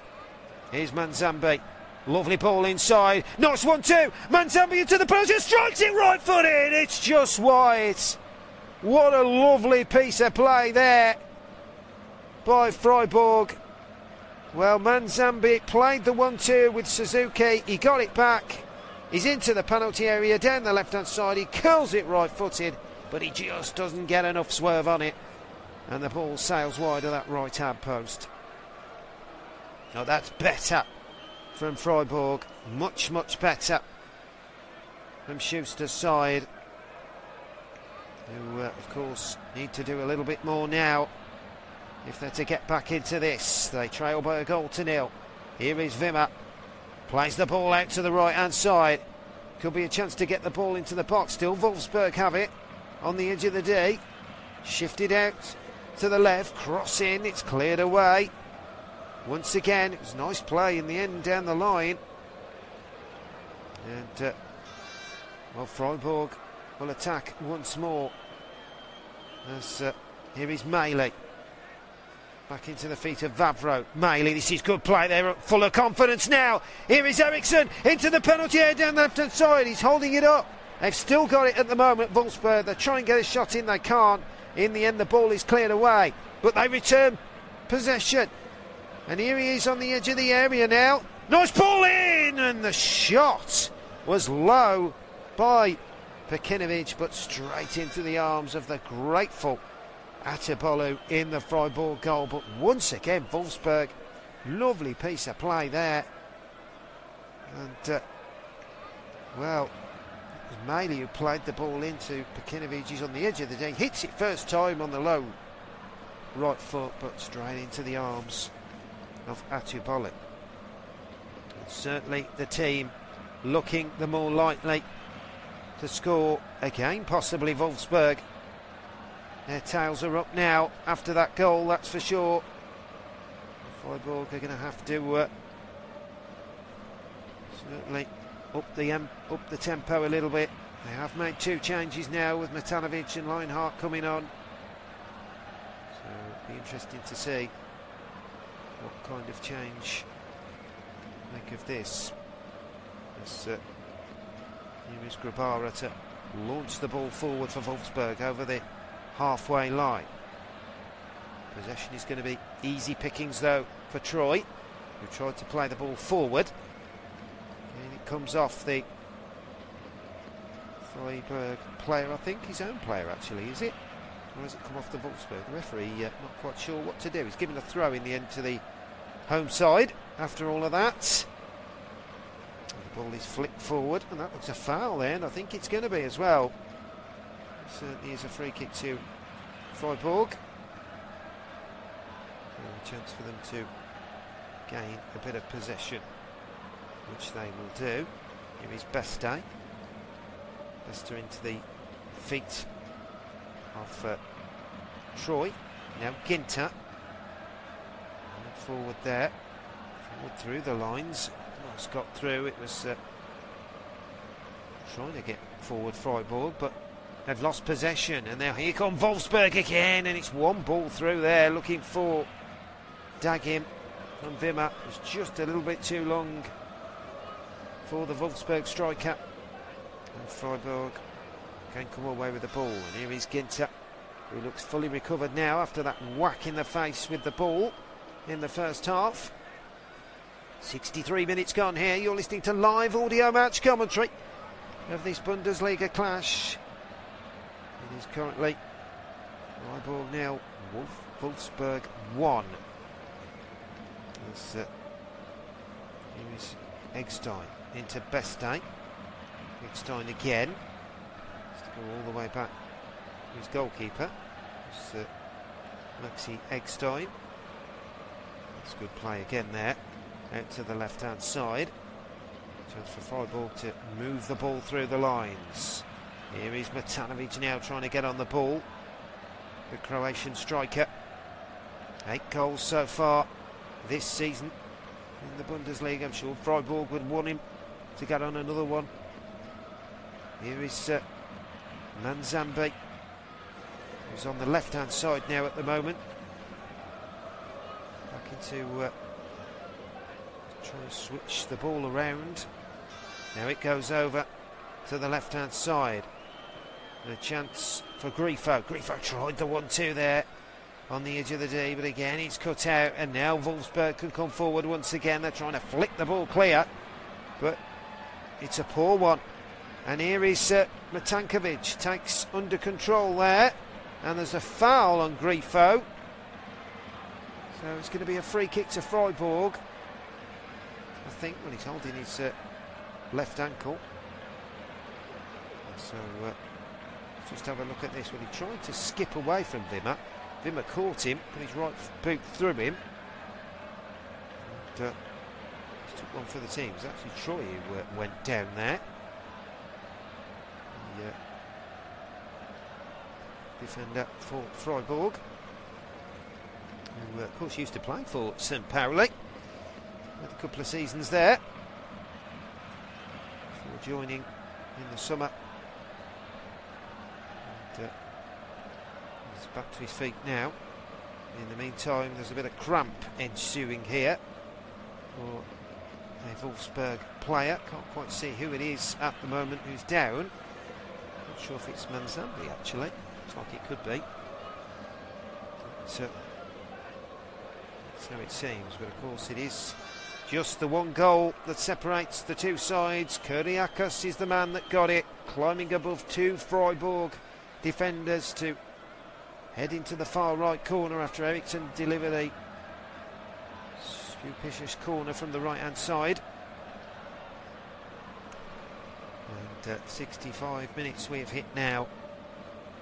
Here's Manzambi. Lovely ball inside. Nice 1-2. Manzambi into the post. Strikes it right foot in. It's just wide. What a lovely piece of play there by Freiburg. Well, Manzambi played the 1-2 with Suzuki. He got it back. He's into the penalty area down the left-hand side. He curls it right-footed, but he just doesn't get enough swerve on it. And the ball sails wide of that right-hand post. Oh, that's better from Freiburg. Much, much better from Schuster's side, who, of course, need to do a little bit more now if they're to get back into this. They trail by a goal to nil. Here is Wimmer. Plays the ball out to the right-hand side. Could be a chance to get the ball into the box. Still Wolfsburg have it on the edge of the D. Shifted out to the left. Cross in. It's cleared away. Once again, it was nice play in the end down the line. And, well, Freiburg will attack once more. As here is Meili. Back into the feet of Vavro. Meili, this is good play there, full of confidence now. Here is Eriksen into the penalty area down the left-hand side. He's holding it up. They've still got it at the moment, Wolfsburg. They try and get a shot in, they can't. In the end, the ball is cleared away. But they return possession. And here he is on the edge of the area now. Nice ball in! And the shot was low by Pekinovic, but straight into the arms of the grateful Atebolu in the Freiburg goal. But once again, Wolfsburg, lovely piece of play there. And, well, it was Meili who played the ball into Pekinovic. He's on the edge of the day. Hits it first time on the low right foot, but straight into the arms of Atebolu. Certainly the team looking the more likely to score again, possibly Wolfsburg. Their tails are up now after that goal, that's for sure. Freiburg are going to have to certainly up the tempo a little bit. They have made 2 changes now with Matanovic and Lienhart coming on. So it'll be interesting to see what kind of change make of this. As here is Grabara to launch the ball forward for Wolfsburg over the halfway line. Possession is going to be easy pickings though for Troy, who tried to play the ball forward. And it comes off the Freiburg player, I think his own player actually, is it? Or has it come off the Wolfsburg? The referee not quite sure what to do. He's given a throw in the end to the home side after all of that. The ball is flicked forward, and that looks a foul there, and I think it's going to be as well. Certainly is a free kick to Freiburg. So a chance for them to gain a bit of possession, which they will do. Here is Beste. Beste into the feet of Troy. Now Ginter. Forward there. Forward through the lines. Almost got through. It was trying to get forward Freiburg, but they've lost possession, and now here come Wolfsburg again, and it's one ball through there looking for Dagim from Wimmer. It was just a little bit too long for the Wolfsburg striker, and Freiburg can come away with the ball. And here is Ginter, who looks fully recovered now after that whack in the face with the ball in the first half. 63 minutes gone here. You're listening to live audio match commentary of this Bundesliga clash. It is currently Freiburg nil, Wolfsburg 1. Here is Eggstein into Beste. Eggstein again. Has to go all the way back to his goalkeeper. It's Maxi Eggstein. That's good play again there. Out to the left-hand side. Chance for Freiburg to move the ball through the lines. Here is Matanovic now trying to get on the ball. The Croatian striker. 8 goals so far this season in the Bundesliga. I'm sure Freiburg would want him to get on another one. Here is Manzambi, who's on the left-hand side now at the moment. Back into trying to switch the ball around. Now it goes over to the left-hand side. And a chance for Grifo. Grifo tried the 1-2 there on the edge of the D, but again it's cut out, and now Wolfsburg can come forward once again. They're trying to flick the ball clear, but it's a poor one. And here is Matankovic, takes under control there, and there's a foul on Grifo. So it's going to be a free kick to Freiburg, I think, when he's holding his left ankle. So just have a look at this. When he tried to skip away from Wimmer, Wimmer caught him, put his right boot through him. And, took one for the team. It was actually Troy who went down there. The defender for Freiburg, who of course used to play for St. Pauli. Had a couple of seasons there before joining in the summer. And, he's back to his feet now. In the meantime, there's a bit of cramp ensuing here for a Wolfsburg player. Can't quite see who it is at the moment who's down. Not sure if it's Manzambi actually. Looks like it could be. That's how it seems, but of course it is just the one goal that separates the two sides. Kyriakos is the man that got it, climbing above 2 Freiburg defenders to head into the far right corner after Eriksson delivered a stupicious corner from the right hand side. And 65 minutes we have hit now.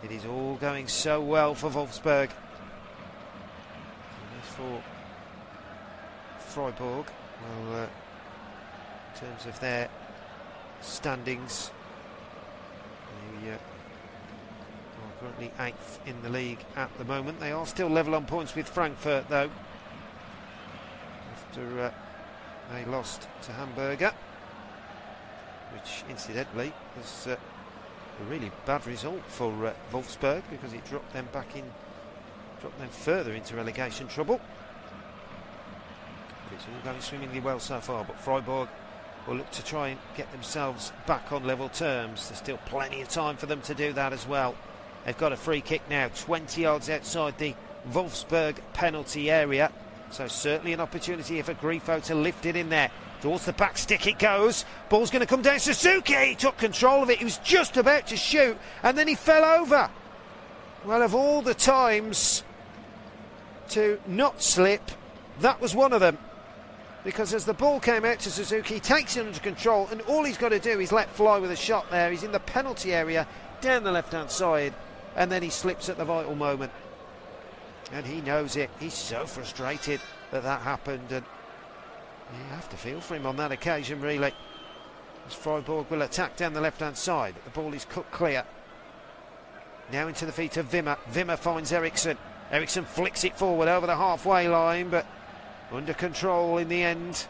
It is all going so well for Wolfsburg. And as for Freiburg, well, in terms of their standings, they are currently 8th in the league at the moment. They are still level on points with Frankfurt though, after they lost to Hamburger, which incidentally was a really bad result for Wolfsburg, because it dropped them further into relegation trouble. But it's all going swimmingly well so far, but Freiburg will look to try and get themselves back on level terms. There's still plenty of time for them to do that as well. They've got a free kick now, 20 yards outside the Wolfsburg penalty area, so certainly an opportunity for Grifo to lift it in there. Towards the back stick it goes. Ball's going to come down. Suzuki, he took control of it. He was just about to shoot, and then he fell over. Well, of all the times to not slip, that was one of them. Because as the ball came out to Suzuki, he takes it under control, and all he's got to do is let fly with a shot there. He's in the penalty area, down the left-hand side, and then he slips at the vital moment. And he knows it. He's so frustrated that happened, and you have to feel for him on that occasion, really. As Freiburg will attack down the left-hand side. The ball is cut clear. Now into the feet of Wimmer. Wimmer finds Eriksson. Eriksson flicks it forward over the halfway line, but under control in the end.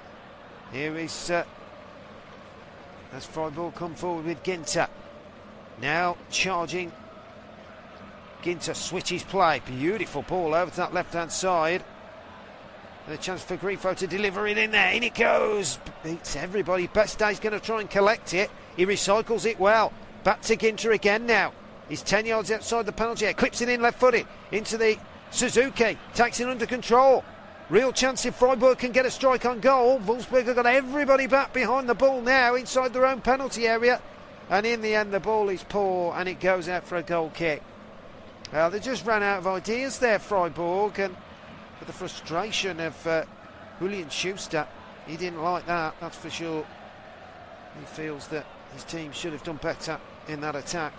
Here is as Freiburg come forward with Ginter. Now charging. Ginter switches play. Beautiful ball over to that left-hand side. And a chance for Grifo to deliver it in there. In it goes. Beats everybody. Bestay's going to try and collect it. He recycles it well. Back to Ginter again now. He's 10 yards outside the penalty area. Clips it in left-footed. Into the Suzuki. Takes it under control. Real chance if Freiburg can get a strike on goal. Wolfsburg have got everybody back behind the ball now inside their own penalty area. And in the end, the ball is poor and it goes out for a goal kick. They just ran out of ideas there, Freiburg, and with the frustration of Julian Schuster, he didn't like that, that's for sure. He feels that his team should have done better in that attack.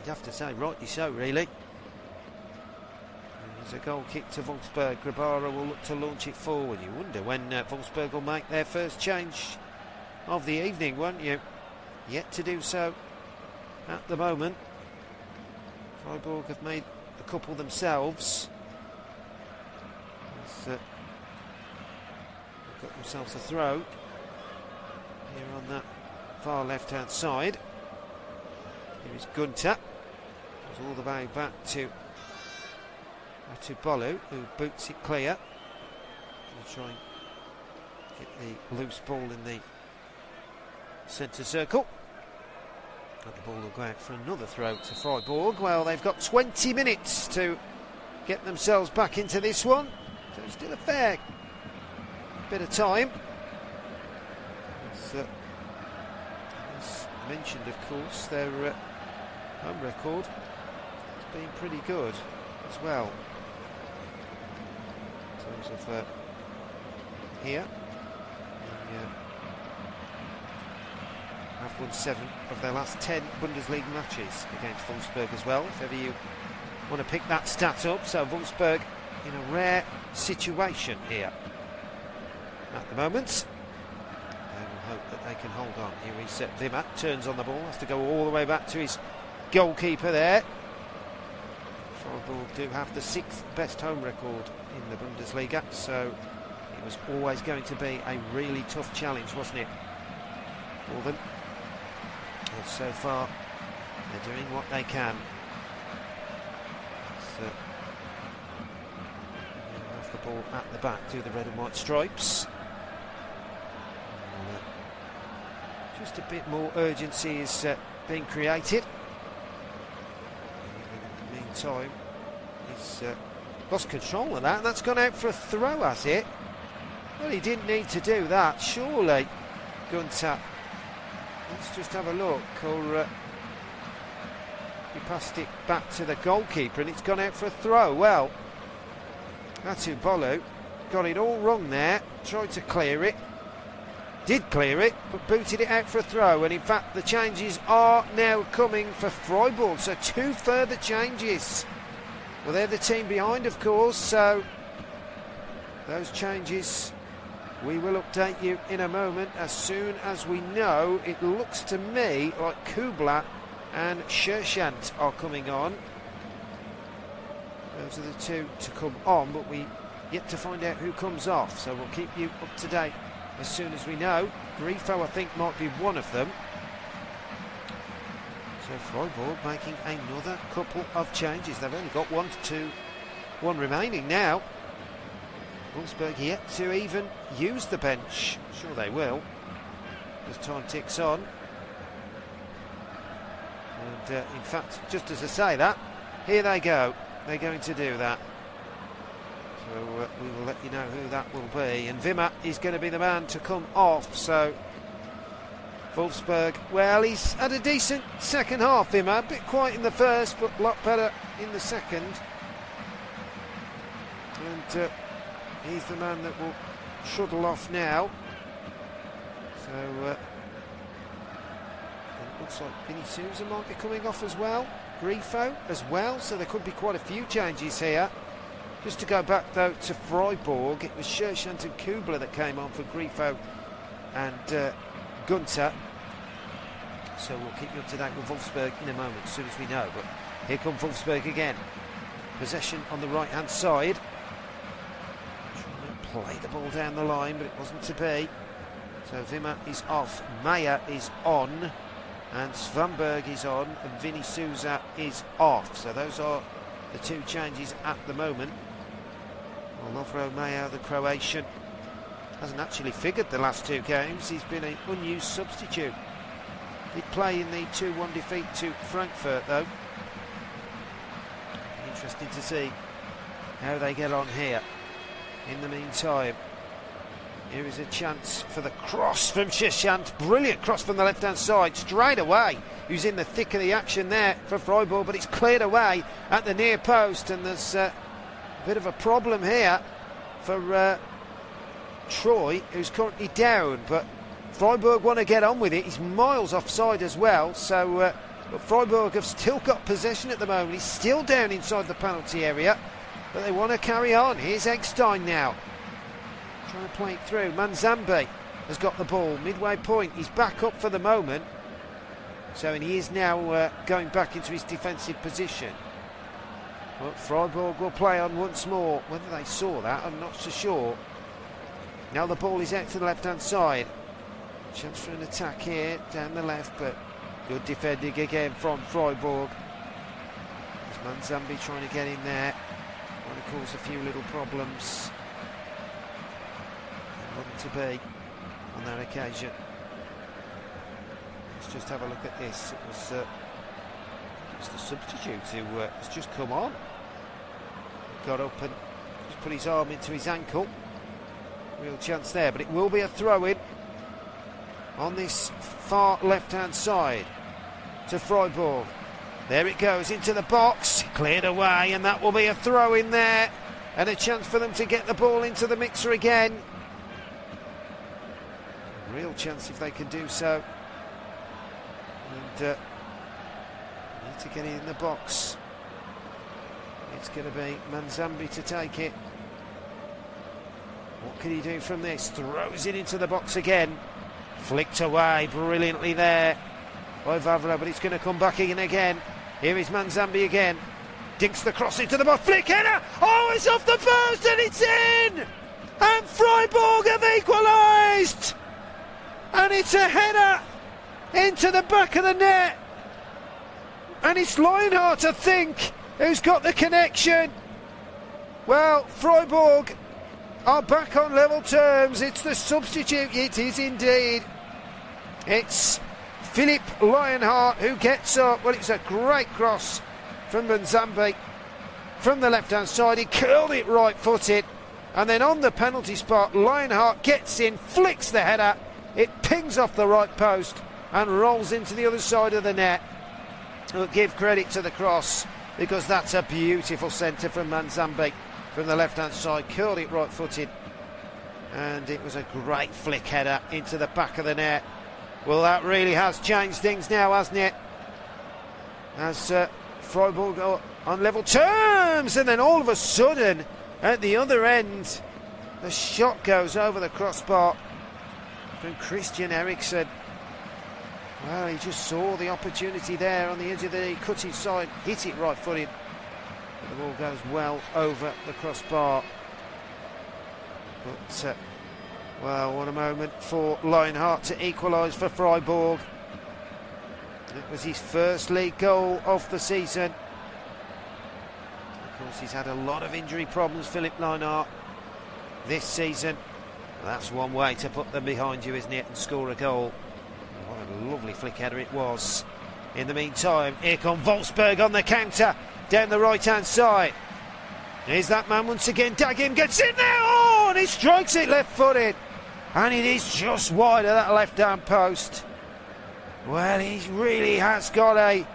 You'd have to say rightly so, really. There's a goal kick to Wolfsburg. Grabara will look to launch it forward. You wonder when Wolfsburg will make their first change of the evening, won't you? Yet to do so at the moment. Freiburg have made a couple themselves. Got themselves a throw here on that far left hand side. Here is Gunter. Goes all the way back to Bolu, who boots it clear. He'll try and get the loose ball in the centre circle. And the ball will go out for another throw to Freiburg. Well, they've got 20 minutes to get themselves back into this one. So still a fair bit of time. As mentioned, of course, their home record has been pretty good as well. In terms of here, they have won 7 of their last 10 Bundesliga matches against Wolfsburg as well, if ever you want to pick that stat up. So Wolfsburg in a rare situation here at the moment. They will hope that they can hold on. Here is Wimmer, turns on the ball, has to go all the way back to his goalkeeper there. Freiburg do have the 6th best home record in the Bundesliga, so it was always going to be a really tough challenge, wasn't it, for them? But so far they're doing what they can. So have the ball at the back to the red and white stripes. Just a bit more urgency is being created. In the meantime, he's lost control of that, and that's gone out for a throw, has it? Well, he didn't need to do that, surely. Gunter. Let's just have a look. Or he passed it back to the goalkeeper, and it's gone out for a throw. Well, that's Bolu. Got it all wrong there. Tried to clear it. Did clear it, but booted it out for a throw. And in fact, the changes are now coming for Freiburg. So 2 further changes. Well, they're the team behind, of course. So those changes, we will update you in a moment as soon as we know. It looks to me like Kubla and Scherschant are coming on. Those are the 2 to come on, but we yet to find out who comes off. So we'll keep you up to date as soon as we know. Grifo, I think, might be one of them. So Freiburg making another couple of changes. They've only got 1 remaining now. Wolfsburg yet to even use the bench. I'm sure they will as time ticks on. And in fact, just as I say that, here they go. They're going to do that. So we will let you know who that will be. And Wimmer is going to be the man to come off. So Wolfsburg, well, he's had a decent second half, Wimmer. A bit quiet in the first, but a lot better in the second. And he's the man that will shuttle off now. So it looks like Vinny Souza might be coming off as well. Grifo as well, so there could be quite a few changes here. Just to go back though to Freiburg, it was Scherschant and Kubler that came on for Grifo and Gunter. So we'll keep you up to date with Wolfsburg in a moment as soon as we know. But here come Wolfsburg again. Possession on the right hand side. Trying to play the ball down the line, but it wasn't to be. So Wimmer is off, Meyer is on, and Svanberg is on, and Vinny Souza is off. So those are the 2 changes at the moment. Well, Lovro Meyer, the Croatian, hasn't actually figured the last 2 games. He's been an unused substitute. Did play in the 2-1 defeat to Frankfurt, though. Interesting to see how they get on here. In the meantime, here is a chance for the cross from Scherschant. Brilliant cross from the left-hand side, straight away. Who's in the thick of the action there for Freiburg, but it's cleared away at the near post, and there's a bit of a problem here for Troy, who's currently down, but Freiburg want to get on with it. He's miles offside as well, so but Freiburg have still got possession at the moment. He's still down inside the penalty area. but they want to carry on. Here's Eggstein now, trying to play it through. Manzambi has got the ball, midway point. He's back up for the moment, so he is now going back into his defensive position. But Freiburg will play on once more. Whether they saw that, I'm not so sure. Now the ball is out to the left-hand side. Chance for an attack here, down the left, but good defending again from Freiburg. There's Manzambi trying to get in there. Trying to cause a few little problems. Wasn't to be on that occasion. Let's just have a look at this. It was the substitute who has just come on. Got up and just put his arm into his ankle. Real chance there, but it will be a throw-in on this far left-hand side to Freiburg. There it goes into the box, cleared away, and that will be a throw-in there, and a chance for them to get the ball into the mixer again. Real chance if they can do so. And need to get it in the box. It's going to be Manzambi to take it. What can he do from this? Throws it into the box again. Flicked away brilliantly there by Vavra, but it's going to come back in again. Here is Manzambi again. Dinks the cross into the box. Flick header! Oh, it's off the post and it's in! And Freiburg have equalised! And it's a header into the back of the net. And it's Lionheart, I think, who's got the connection. Well, Freiburg are back on level terms. It's the substitute, it is indeed. It's Philip Lionheart who gets up. Well, it's a great cross from Manzambi from the left-hand side. He curled it right-footed, and then on the penalty spot, Lionheart gets in, flicks the header. It pings off the right post and rolls into the other side of the net. We'll give credit to the cross, because that's a beautiful centre from Manzambi from the left-hand side. Curled it right-footed, and it was a great flick header into the back of the net. Well, that really has changed things now, hasn't it? As Freiburg are on level terms, and then all of a sudden, at the other end, the shot goes over the crossbar from Christian Eriksen. Well, he just saw the opportunity there on the edge of the cutting side, hit it right-footed. The ball goes well over the crossbar. But, well, what a moment for Lionheart to equalise for Freiburg. It was his first league goal of the season. Of course, he's had a lot of injury problems, Philip Lionheart, this season. That's one way to put them behind you, isn't it, and score a goal. What a lovely flick header it was. In the meantime, here come Wolfsburg on the counter down the right-hand side. Here's that man once again. Dagim gets in there. Oh, and he strikes it left-footed. And it is just wide of that left-hand post. Well, he really has got a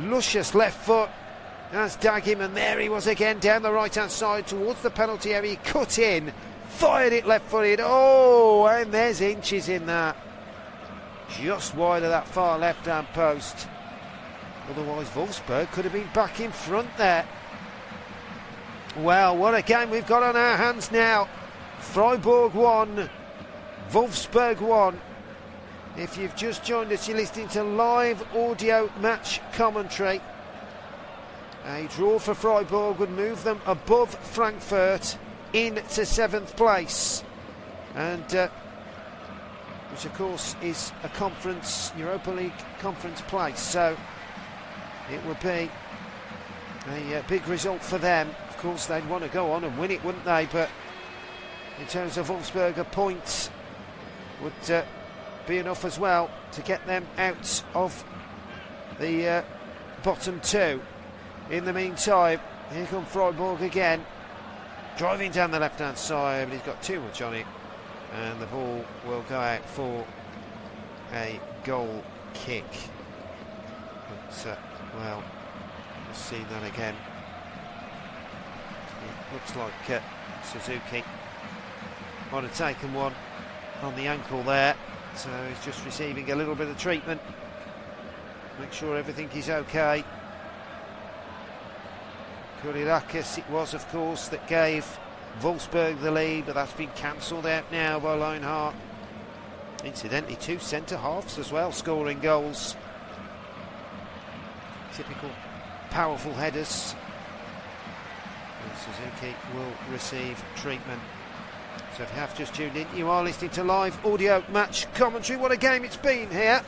luscious left foot. That's Dagim, and there he was again down the right-hand side towards the penalty area. He cut in, fired it left-footed. Oh, and there's inches in that. Just wide of that far left-hand post. Otherwise, Wolfsburg could have been back in front there. Well, what a game we've got on our hands now. Freiburg 1, Wolfsburg 1. If you've just joined us, you're listening to live audio match commentary. A draw for Freiburg would move them above Frankfurt into 7th place. And which of course is a conference, Europa League conference place. So it would be a big result for them. Of course, they'd want to go on and win it, wouldn't they? But in terms of Wolfsburg, a point would be enough as well to get them out of the bottom two. In the meantime, here come Freiburg again, driving down the left-hand side, but he's got too much on it, and the ball will go out for a goal kick. But, well, we'll see that again. It looks like Suzuki might have taken one on the ankle there, so he's just receiving a little bit of treatment. Make sure everything is okay. Kurirakis it was, of course, that gave Wolfsburg the lead, but that's been cancelled out now by Lionheart. Incidentally, 2 centre-halves as well scoring goals. Typical powerful headers. And Suzuki will receive treatment. So if you have just tuned in, you are listening to live audio match commentary. What a game it's been here.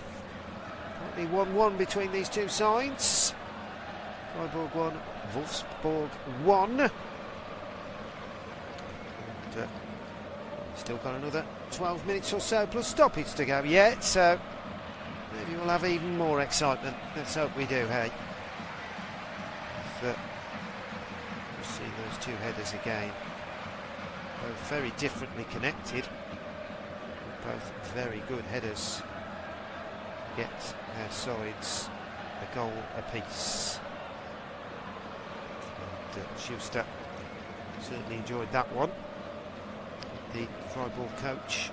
Currently 1-1 between these two sides. Freiburg 1, Wolfsburg 1. And still got another 12 minutes or so plus stoppage to go yet, so maybe we'll have even more excitement. Let's hope we do, hey. We'll see those two headers again. Both very differently connected, but both very good headers. Get their sides a goal apiece. And Schuster certainly enjoyed that one. The Freiburg coach,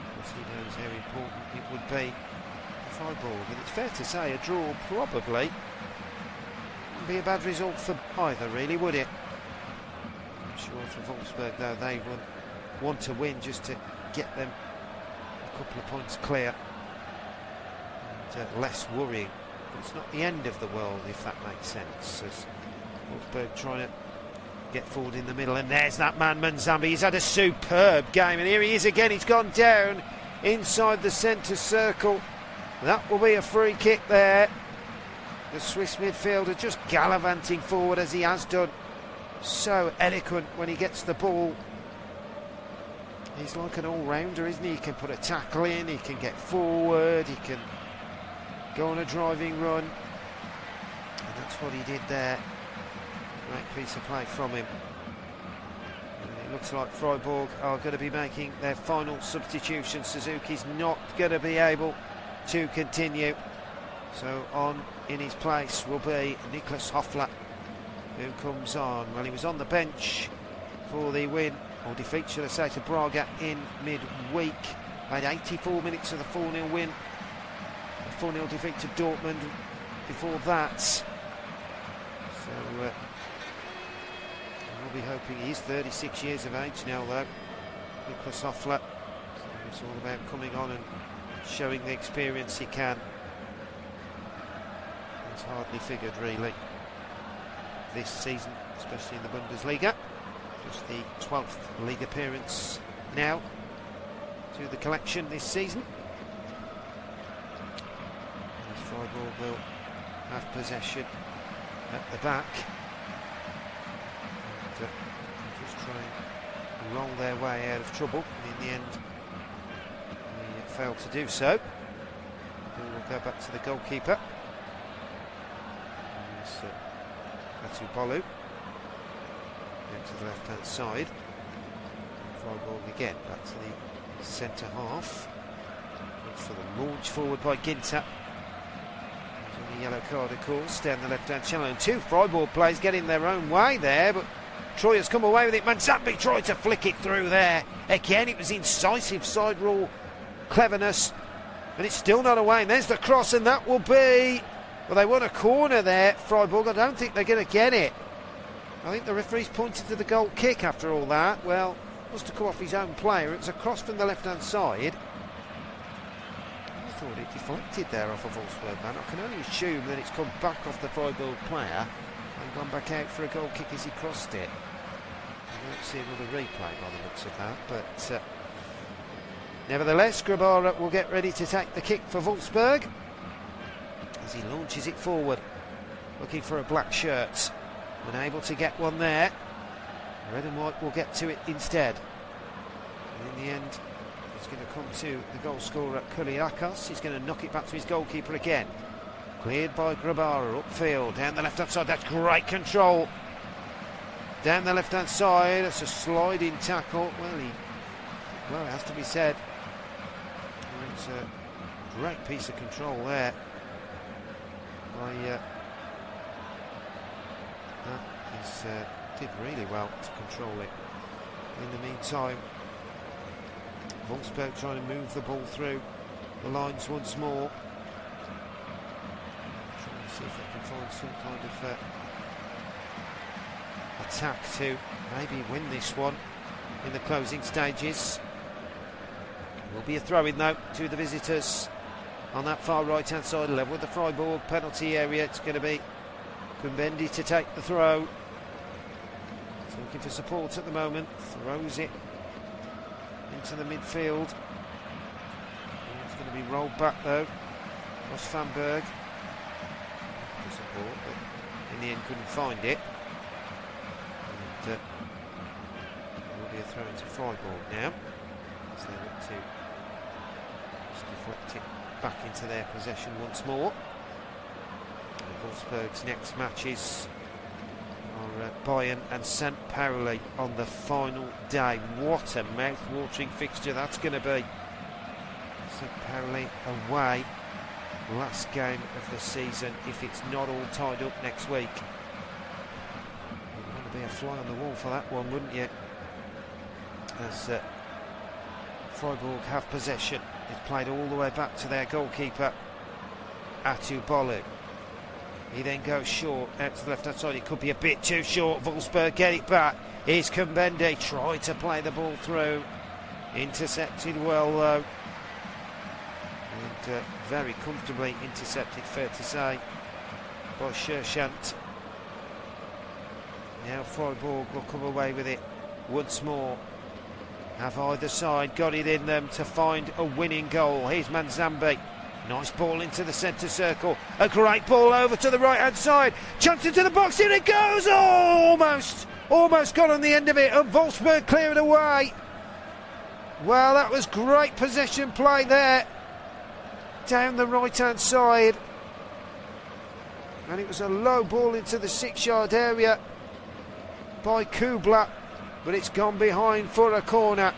because he knows how important it would be for Freiburg, and it's fair to say a draw probably wouldn't be a bad result for either, really, would it? I'm sure for Wolfsburg, though, they would want to win just to get them a couple of points clear and less worrying. But it's not the end of the world, if that makes sense, as Wolfsburg trying to get forward in the middle, and there's that man Manzambi. He's had a superb game, and here he is again. He's gone down inside the centre circle. That will be a free kick there. The Swiss midfielder just gallivanting forward as he has done. So eloquent when he gets the ball. He's like an all-rounder, isn't he? He can put a tackle in, he can get forward, he can go on a driving run, and that's what he did there. Great piece of play from him. And it looks like Freiburg are going to be making their final substitution. Suzuki's not going to be able to continue. So on in his place will be Niklas Hoffler, who comes on. Well, he was on the bench for the win, or defeat, should I say, to Braga in midweek. Played 84 minutes of the 4-0 win. A 4-0 defeat to Dortmund before that. So we'll be hoping. He is 36 years of age now, though, Niklas Hoffler. So it's all about coming on and showing the experience he can. He's hardly figured, really, this season, especially in the Bundesliga. Just the 12th league appearance now to the collection this season. As Freiburg will have possession at the back. Just try and roll their way out of trouble, and in the end they failed to do so. The ball will go back to the goalkeeper. That's Bolu. To the left hand side. Freiburg again back to the centre half. Looks for the launch forward by Ginter. There's only a yellow card, of course, down the left hand channel. And two Freiburg players getting their own way there, but Troy has come away with it. Manzambi tried to flick it through there. Again, it was incisive side rule cleverness, and it's still not away. And there's the cross, and that will be. Well, they want a corner there, Freiburg. I don't think they're going to get it. I think the referee's pointed to the goal kick after all that. Well, must have come off his own player. It's a cross from the left-hand side. I thought it deflected there off a Wolfsburg man. I can only assume that it's come back off the Freiburg player and gone back out for a goal kick as he crossed it. I won't see another replay by the looks of that, but nevertheless, Grabara will get ready to take the kick for Wolfsburg as he launches it forward, looking for a black shirt. Unable to get one there. Red and white will get to it instead. And in the end, it's going to come to the goal scorer Kurirakis. He's going to knock it back to his goalkeeper again. Cleared by Grabara upfield, down the left-hand side. That's great control. Down the left-hand side, that's a sliding tackle. Well, it has to be said. It's a great piece of control there by. Did really well to control it. In the meantime, Wolfsburg trying to move the ball through the lines once more. Trying to see if they can find some kind of attack to maybe win this one in the closing stages. Will be a throw-in though to the visitors on that far right hand side, level with the Freiburg penalty area. It's going to be Kumbendi to take the throw. He's looking for support at the moment, throws it into the midfield. It's going to be rolled back though. Ross van Berg for support, but in the end couldn't find it. And it will be a throw into Freiburg now, as they look to just deflect it back into their possession once more. And Wolfsburg's next matches are Bayern and St. Pauli on the final day. What a mouth-watering fixture that's going to be. St. Pauli away, last game of the season, if it's not all tied up next week. You'd want to be a fly on the wall for that one, wouldn't you? As Freiburg have possession. It's played all the way back to their goalkeeper, Atubolu. He then goes short out to the left hand side. It could be a bit too short. Wolfsburg get it back. Here's Kumbendi, tried to play the ball through, intercepted well though, and very comfortably intercepted, fair to say, by Scherschant. Now Freiburg will come away with it once more. Have either side got it in them to find a winning goal. Here's Manzambi. Nice ball into the centre circle. A great ball over to the right hand side. Chunked into the box. Here it goes. Almost got on the end of it. And Wolfsburg clear it away. Well, that was great possession play there. Down the right hand side. And it was a low ball into the 6-yard area by Kubla. But it's gone behind for a corner.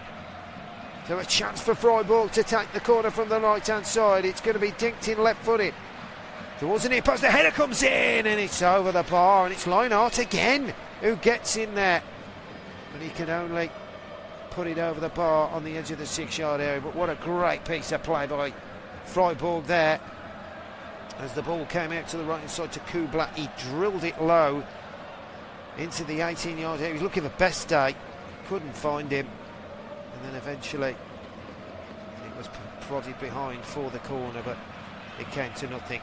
So a chance for Freiburg to take the corner from the right hand side. It's going to be dinked in left footed towards the near post. The header comes in and it's over the bar, and it's Leinart again who gets in there, but he can only put it over the bar on the edge of the 6-yard area. But what a great piece of play by Freiburg there, as the ball came out to the right hand side to Kubla. He drilled it low into the 18-yard area. He was looking for best day, couldn't find him, and then eventually it was prodded behind for the corner, but it came to nothing.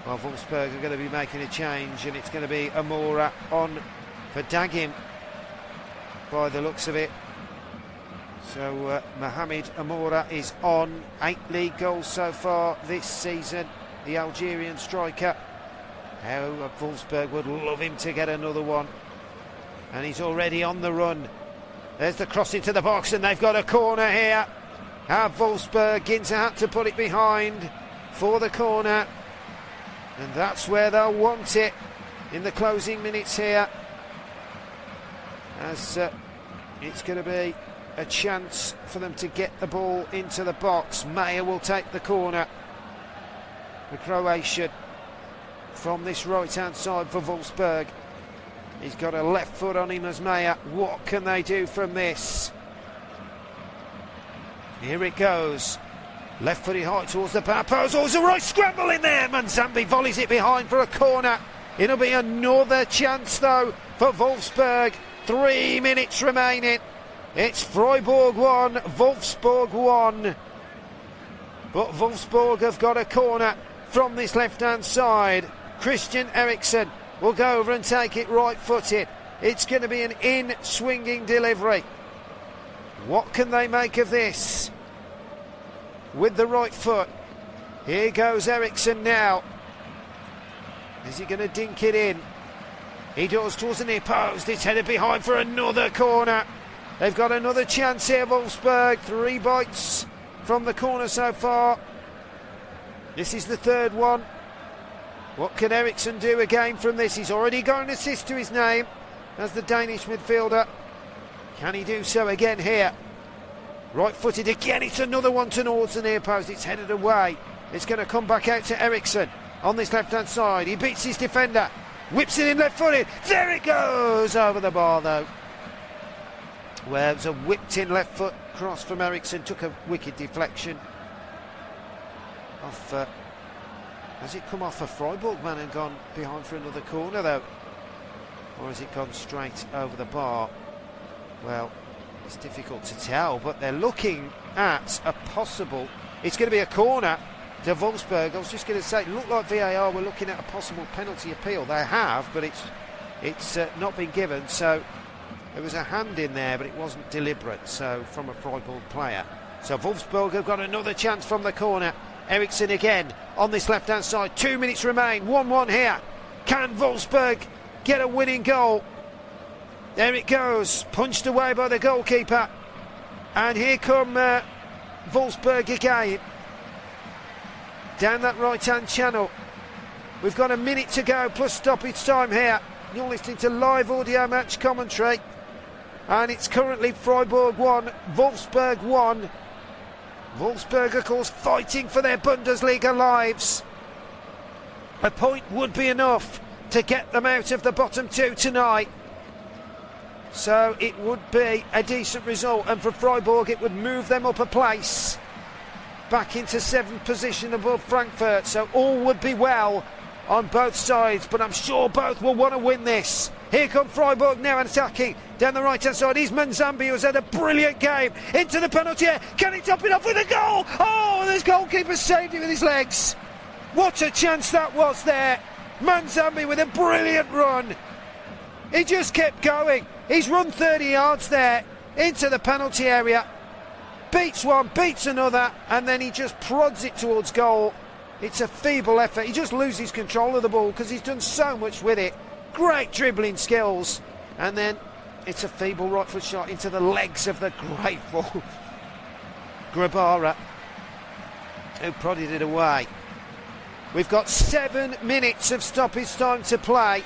Well, Wolfsburg are going to be making a change, and it's going to be Amora on for Dagim by the looks of it. So Mohamed Amora is on, 8 league goals so far this season, the Algerian striker. How Wolfsburg would love him to get another one, and he's already on the run. There's the cross into the box, and they've got a corner here. Wolfsburg Ginter had to put it behind for the corner, and that's where they'll want it in the closing minutes here, as it's going to be a chance for them to get the ball into the box. Meyer will take the corner, the Croatian, from this right hand side for Wolfsburg. He's got a left foot on him as Meyer. What can they do from this? Here it goes. Left footed high towards the power post. Oh, it's a right scramble in there. Manzambi volleys it behind for a corner. It'll be another chance though for Wolfsburg. 3 minutes remaining. It's Freiburg 1, Wolfsburg 1. But Wolfsburg have got a corner from this left hand side. Christian Eriksen will go over and take it right footed. It's going to be an in-swinging delivery. What can they make of this? With the right foot. Here goes Eriksen now. Is he going to dink it in? He does, towards the near post. It's headed behind for another corner. They've got another chance here, Wolfsburg. 3 bites from the corner so far. This is the third one. What can Eriksen do again from this? He's already got an assist to his name as the Danish midfielder. Can he do so again here? Right-footed again. It's another one towards the near post. It's headed away. It's going to come back out to Eriksen on this left-hand side. He beats his defender. Whips it in left-footed. There it goes! Over the bar, though. Where it was a whipped-in left-foot cross from Eriksen. Took a wicked deflection. Off... Has it come off a Freiburg man and gone behind for another corner though? or has it gone straight over the bar? Well, it's difficult to tell, but they're looking at a possible... It's going to be a corner to Wolfsburg. I was just going to say, it looked like VAR were looking at a possible penalty appeal. They have, but it's not been given, so there was a hand in there, but it wasn't deliberate, so from a Freiburg player. So Wolfsburg have got another chance from the corner. Eriksson again on this left-hand side. 2 minutes remain, 1-1 here. Can Wolfsburg get a winning goal? There it goes, punched away by the goalkeeper. And here come Wolfsburg again. Down that right-hand channel. We've got a minute to go plus stoppage time here. You're listening to live audio match commentary. And it's currently Freiburg 1, Wolfsburg 1. Wolfsburg, of course, fighting for their Bundesliga lives. A point would be enough to get them out of the bottom two tonight. So it would be a decent result, and for Freiburg it would move them up a place back into 7th position above Frankfurt. So all would be well on both sides, but I'm sure both will want to win this. Here come Freiburg now attacking down the right hand side. He's Manzambi, who's had a brilliant game into the penalty area. Can he top it off with a goal? Oh, and this goalkeeper saved it with his legs. What a chance that was there. Manzambi with a brilliant run. He just kept going. He's run 30 yards there into the penalty area. Beats one, beats another, and then he just prods it towards goal. It's a feeble effort. He just loses control of the ball because he's done so much with it. Great dribbling skills, and then it's a feeble right foot shot into the legs of the grateful Grabara, who prodded it away. We've got 7 minutes of stoppage time to play.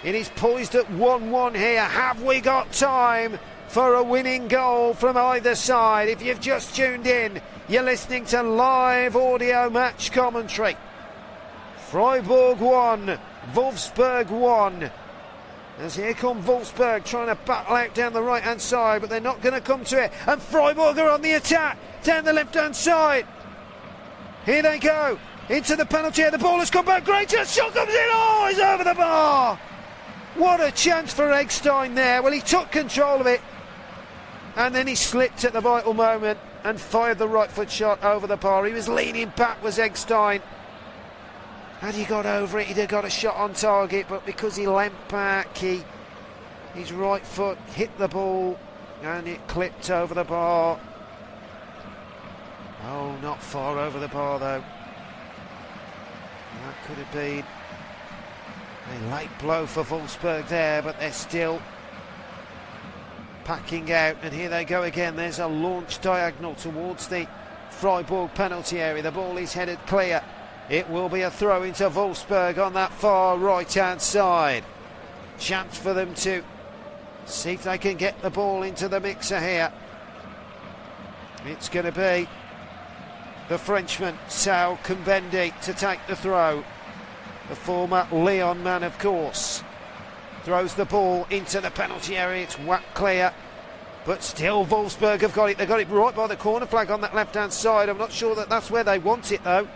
It is poised at 1-1 here. Have we got time for a winning goal from either side? If you've just tuned in, you're listening to live audio match commentary. Freiburg 1, Wolfsburg 1. As here come Wolfsburg trying to battle out down the right hand side, but they're not going to come to it. And Freiburg are on the attack down the left hand side. Here they go into the penalty area. The ball has come back. Great chance. Shot comes in. Oh, it's over the bar. What a chance for Eggstein there. Well, he took control of it, and then he slipped at the vital moment and fired the right foot shot over the bar. He was leaning back, was Eggstein. Had he got over it, he'd have got a shot on target, but because he leant back, his right foot hit the ball and it clipped over the bar. Oh, not far over the bar though. That could have been a late blow for Wolfsburg there, but they're still packing out, and here they go again. There's a launch diagonal towards the Freiburg penalty area. The ball is headed clear. It will be a throw into Wolfsburg on that far right hand side. Chance for them to see if they can get the ball into the mixer here. It's going to be the Frenchman Sal Kumbendi to take the throw. The former Lyon man, of course, throws the ball into the penalty area. It's whacked clear, but still Wolfsburg have got it. They've got it right by the corner flag on that left hand side. I'm not sure that that's where they want it though.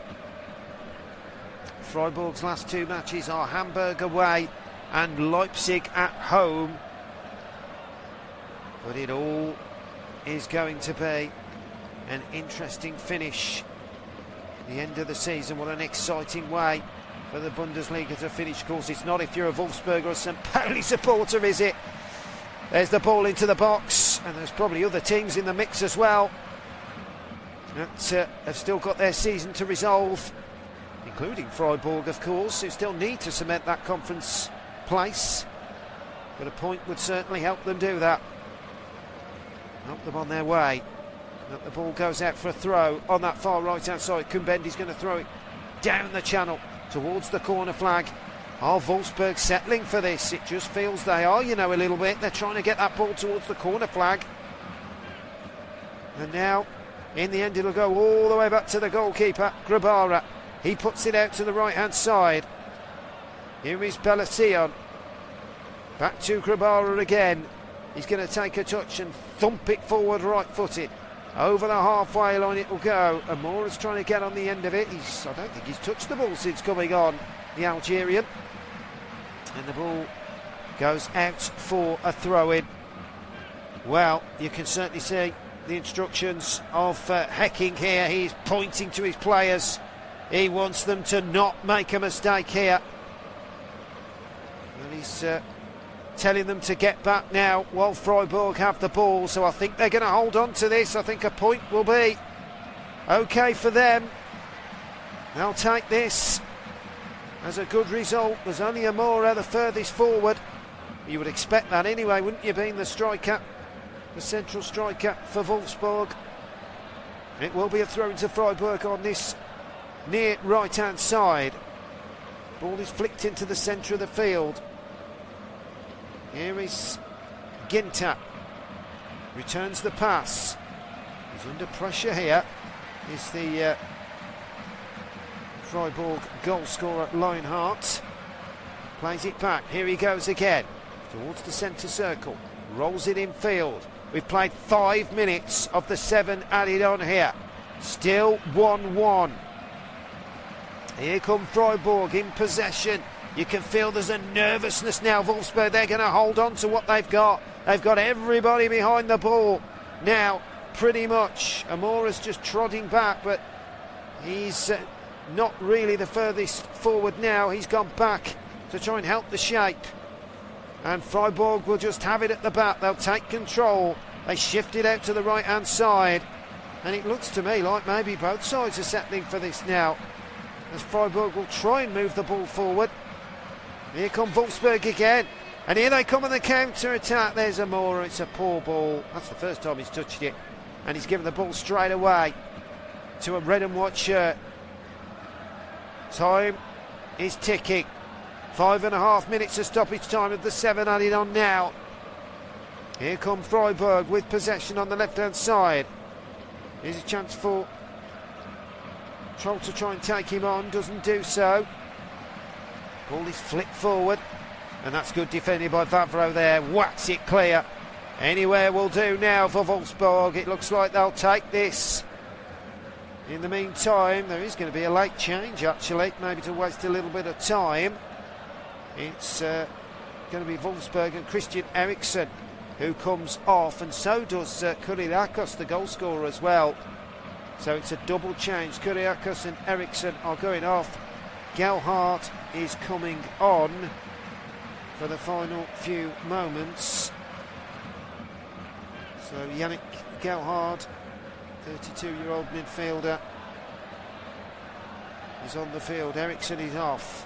Freiburg's last 2 matches are Hamburg away and Leipzig at home, but it all is going to be an interesting finish. The end of the season, what an exciting way for the Bundesliga to finish. Of course, it's not if you're a Wolfsburg or a St. Pauli supporter, is it? There's the ball into the box, and there's probably other teams in the mix as well that have still got their season to resolve, including Freiburg, of course, who still need to cement that conference place. But a point would certainly help them do that. Help them on their way. But the ball goes out for a throw on that far right-hand side. Kumbendi's going to throw it down the channel towards the corner flag. Are Wolfsburg settling for this? It just feels they are, you know, a little bit. They're trying to get that ball towards the corner flag. And now, in the end, it'll go all the way back to the goalkeeper, Grabara. He puts it out to the right-hand side. Here is Belacion. Back to Grabara again. He's going to take a touch and thump it forward right-footed. Over the halfway line it will go. Amoura's trying to get on the end of it. I don't think he's touched the ball since coming on, the Algerian. And the ball goes out for a throw-in. Well, you can certainly see the instructions of Hecking here. He's pointing to his players. He wants them to not make a mistake here. And he's telling them to get back now while Freiburg have the ball. So I think they're going to hold on to this. I think a point will be okay for them. They'll take this as a good result. There's only Amora the furthest forward. You would expect that anyway, wouldn't you, being the striker, the central striker for Wolfsburg. It will be a throw into Freiburg on this near right-hand side. Ball is flicked into the centre of the field. Here is Ginter. Returns the pass. He's under pressure here. Is the Freiburg goal scorer Lionheart. Plays it back. Here he goes again. Towards the centre circle. Rolls it in field. We've played 5 minutes of the 7 added on here. Still 1-1. Here come Freiburg in possession. You can feel there's a nervousness now. Wolfsburg, they're going to hold on to what they've got. They've got everybody behind the ball now, pretty much. Amora's just trotting back, but he's not really the furthest forward now. He's gone back to try and help the shape. And Freiburg will just have it at the back. They'll take control. They shift it out to the right-hand side. And it looks to me like maybe both sides are settling for this now, as Freiburg will try and move the ball forward. Here come Wolfsburg again. And here they come on the counter-attack. There's Amora. It's a poor ball. That's the first time he's touched it. And he's given the ball straight away to a red and white shirt. Time is ticking. 5.5 minutes of stoppage time of the 7 added on now. Here come Freiburg with possession on the left-hand side. Here's a chance for Troll to try and take him on. Doesn't do so. Ball is flicked forward. And that's good defending by Vavro there. Whacks it clear. Anywhere will do now for Wolfsburg. It looks like they'll take this. In the meantime, there is going to be a late change, actually, maybe to waste a little bit of time. It's going to be Wolfsburg and Christian Eriksen who comes off, and so does Kyriakos, the goal scorer, as well. So it's a double change. Kyriakos and Eriksen are going off. Gelhardt is coming on for the final few moments. So Yannick Gelhardt, 32-year-old midfielder, is on the field. Eriksen is off.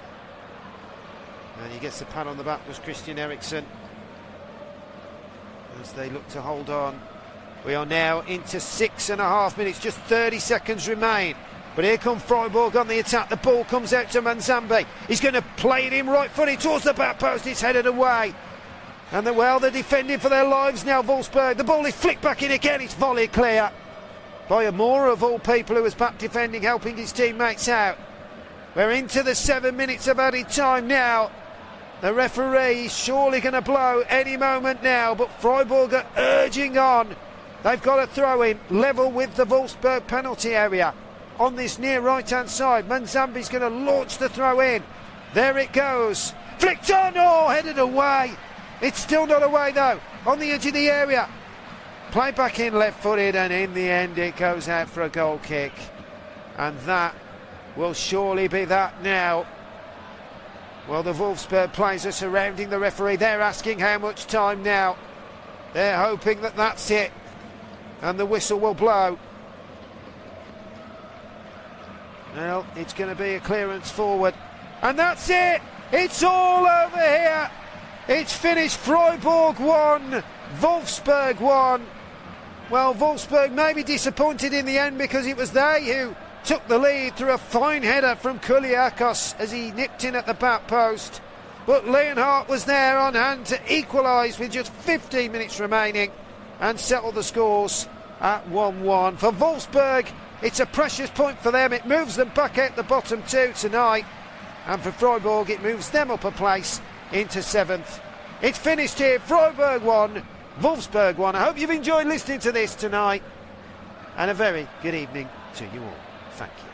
And he gets the pat on the back, was Christian Eriksen, as they look to hold on. We are now into 6.5 minutes, just 30 seconds remain. But here come Freiburg on the attack. The ball comes out to Manzambi. He's going to play it in right-footed towards the back post. It's headed away. And they're defending for their lives now, Wolfsburg. The ball is flicked back in again. It's volleyed clear by Amora, of all people, who was back defending, helping his teammates out. We're into the 7 minutes of added time now. The referee is surely going to blow any moment now, but Freiburg are urging on. They've got a throw-in level with the Wolfsburg penalty area on this near right-hand side. Manzambi's going to launch the throw-in. There it goes. Flicked on, headed away. It's still not away, though, on the edge of the area. Play back in left-footed, and in the end it goes out for a goal kick. And that will surely be that now. Well, the Wolfsburg players are surrounding the referee. They're asking how much time now. They're hoping that that's it, and the whistle will blow. Well, it's going to be a clearance forward, and that's it. It's all over here. It's finished. Freiburg 1, Wolfsburg 1. Well, Wolfsburg may be disappointed in the end, because it was they who took the lead through a fine header from Kyriakos as he nipped in at the back post. But Leonhardt was there on hand to equalise with just 15 minutes remaining and settle the scores at 1-1. For Wolfsburg, it's a precious point for them. It moves them back out the bottom two tonight. And for Freiburg, it moves them up a place into 7th. It's finished here. Freiburg 1, Wolfsburg 1. I hope you've enjoyed listening to this tonight. And a very good evening to you all. Thank you.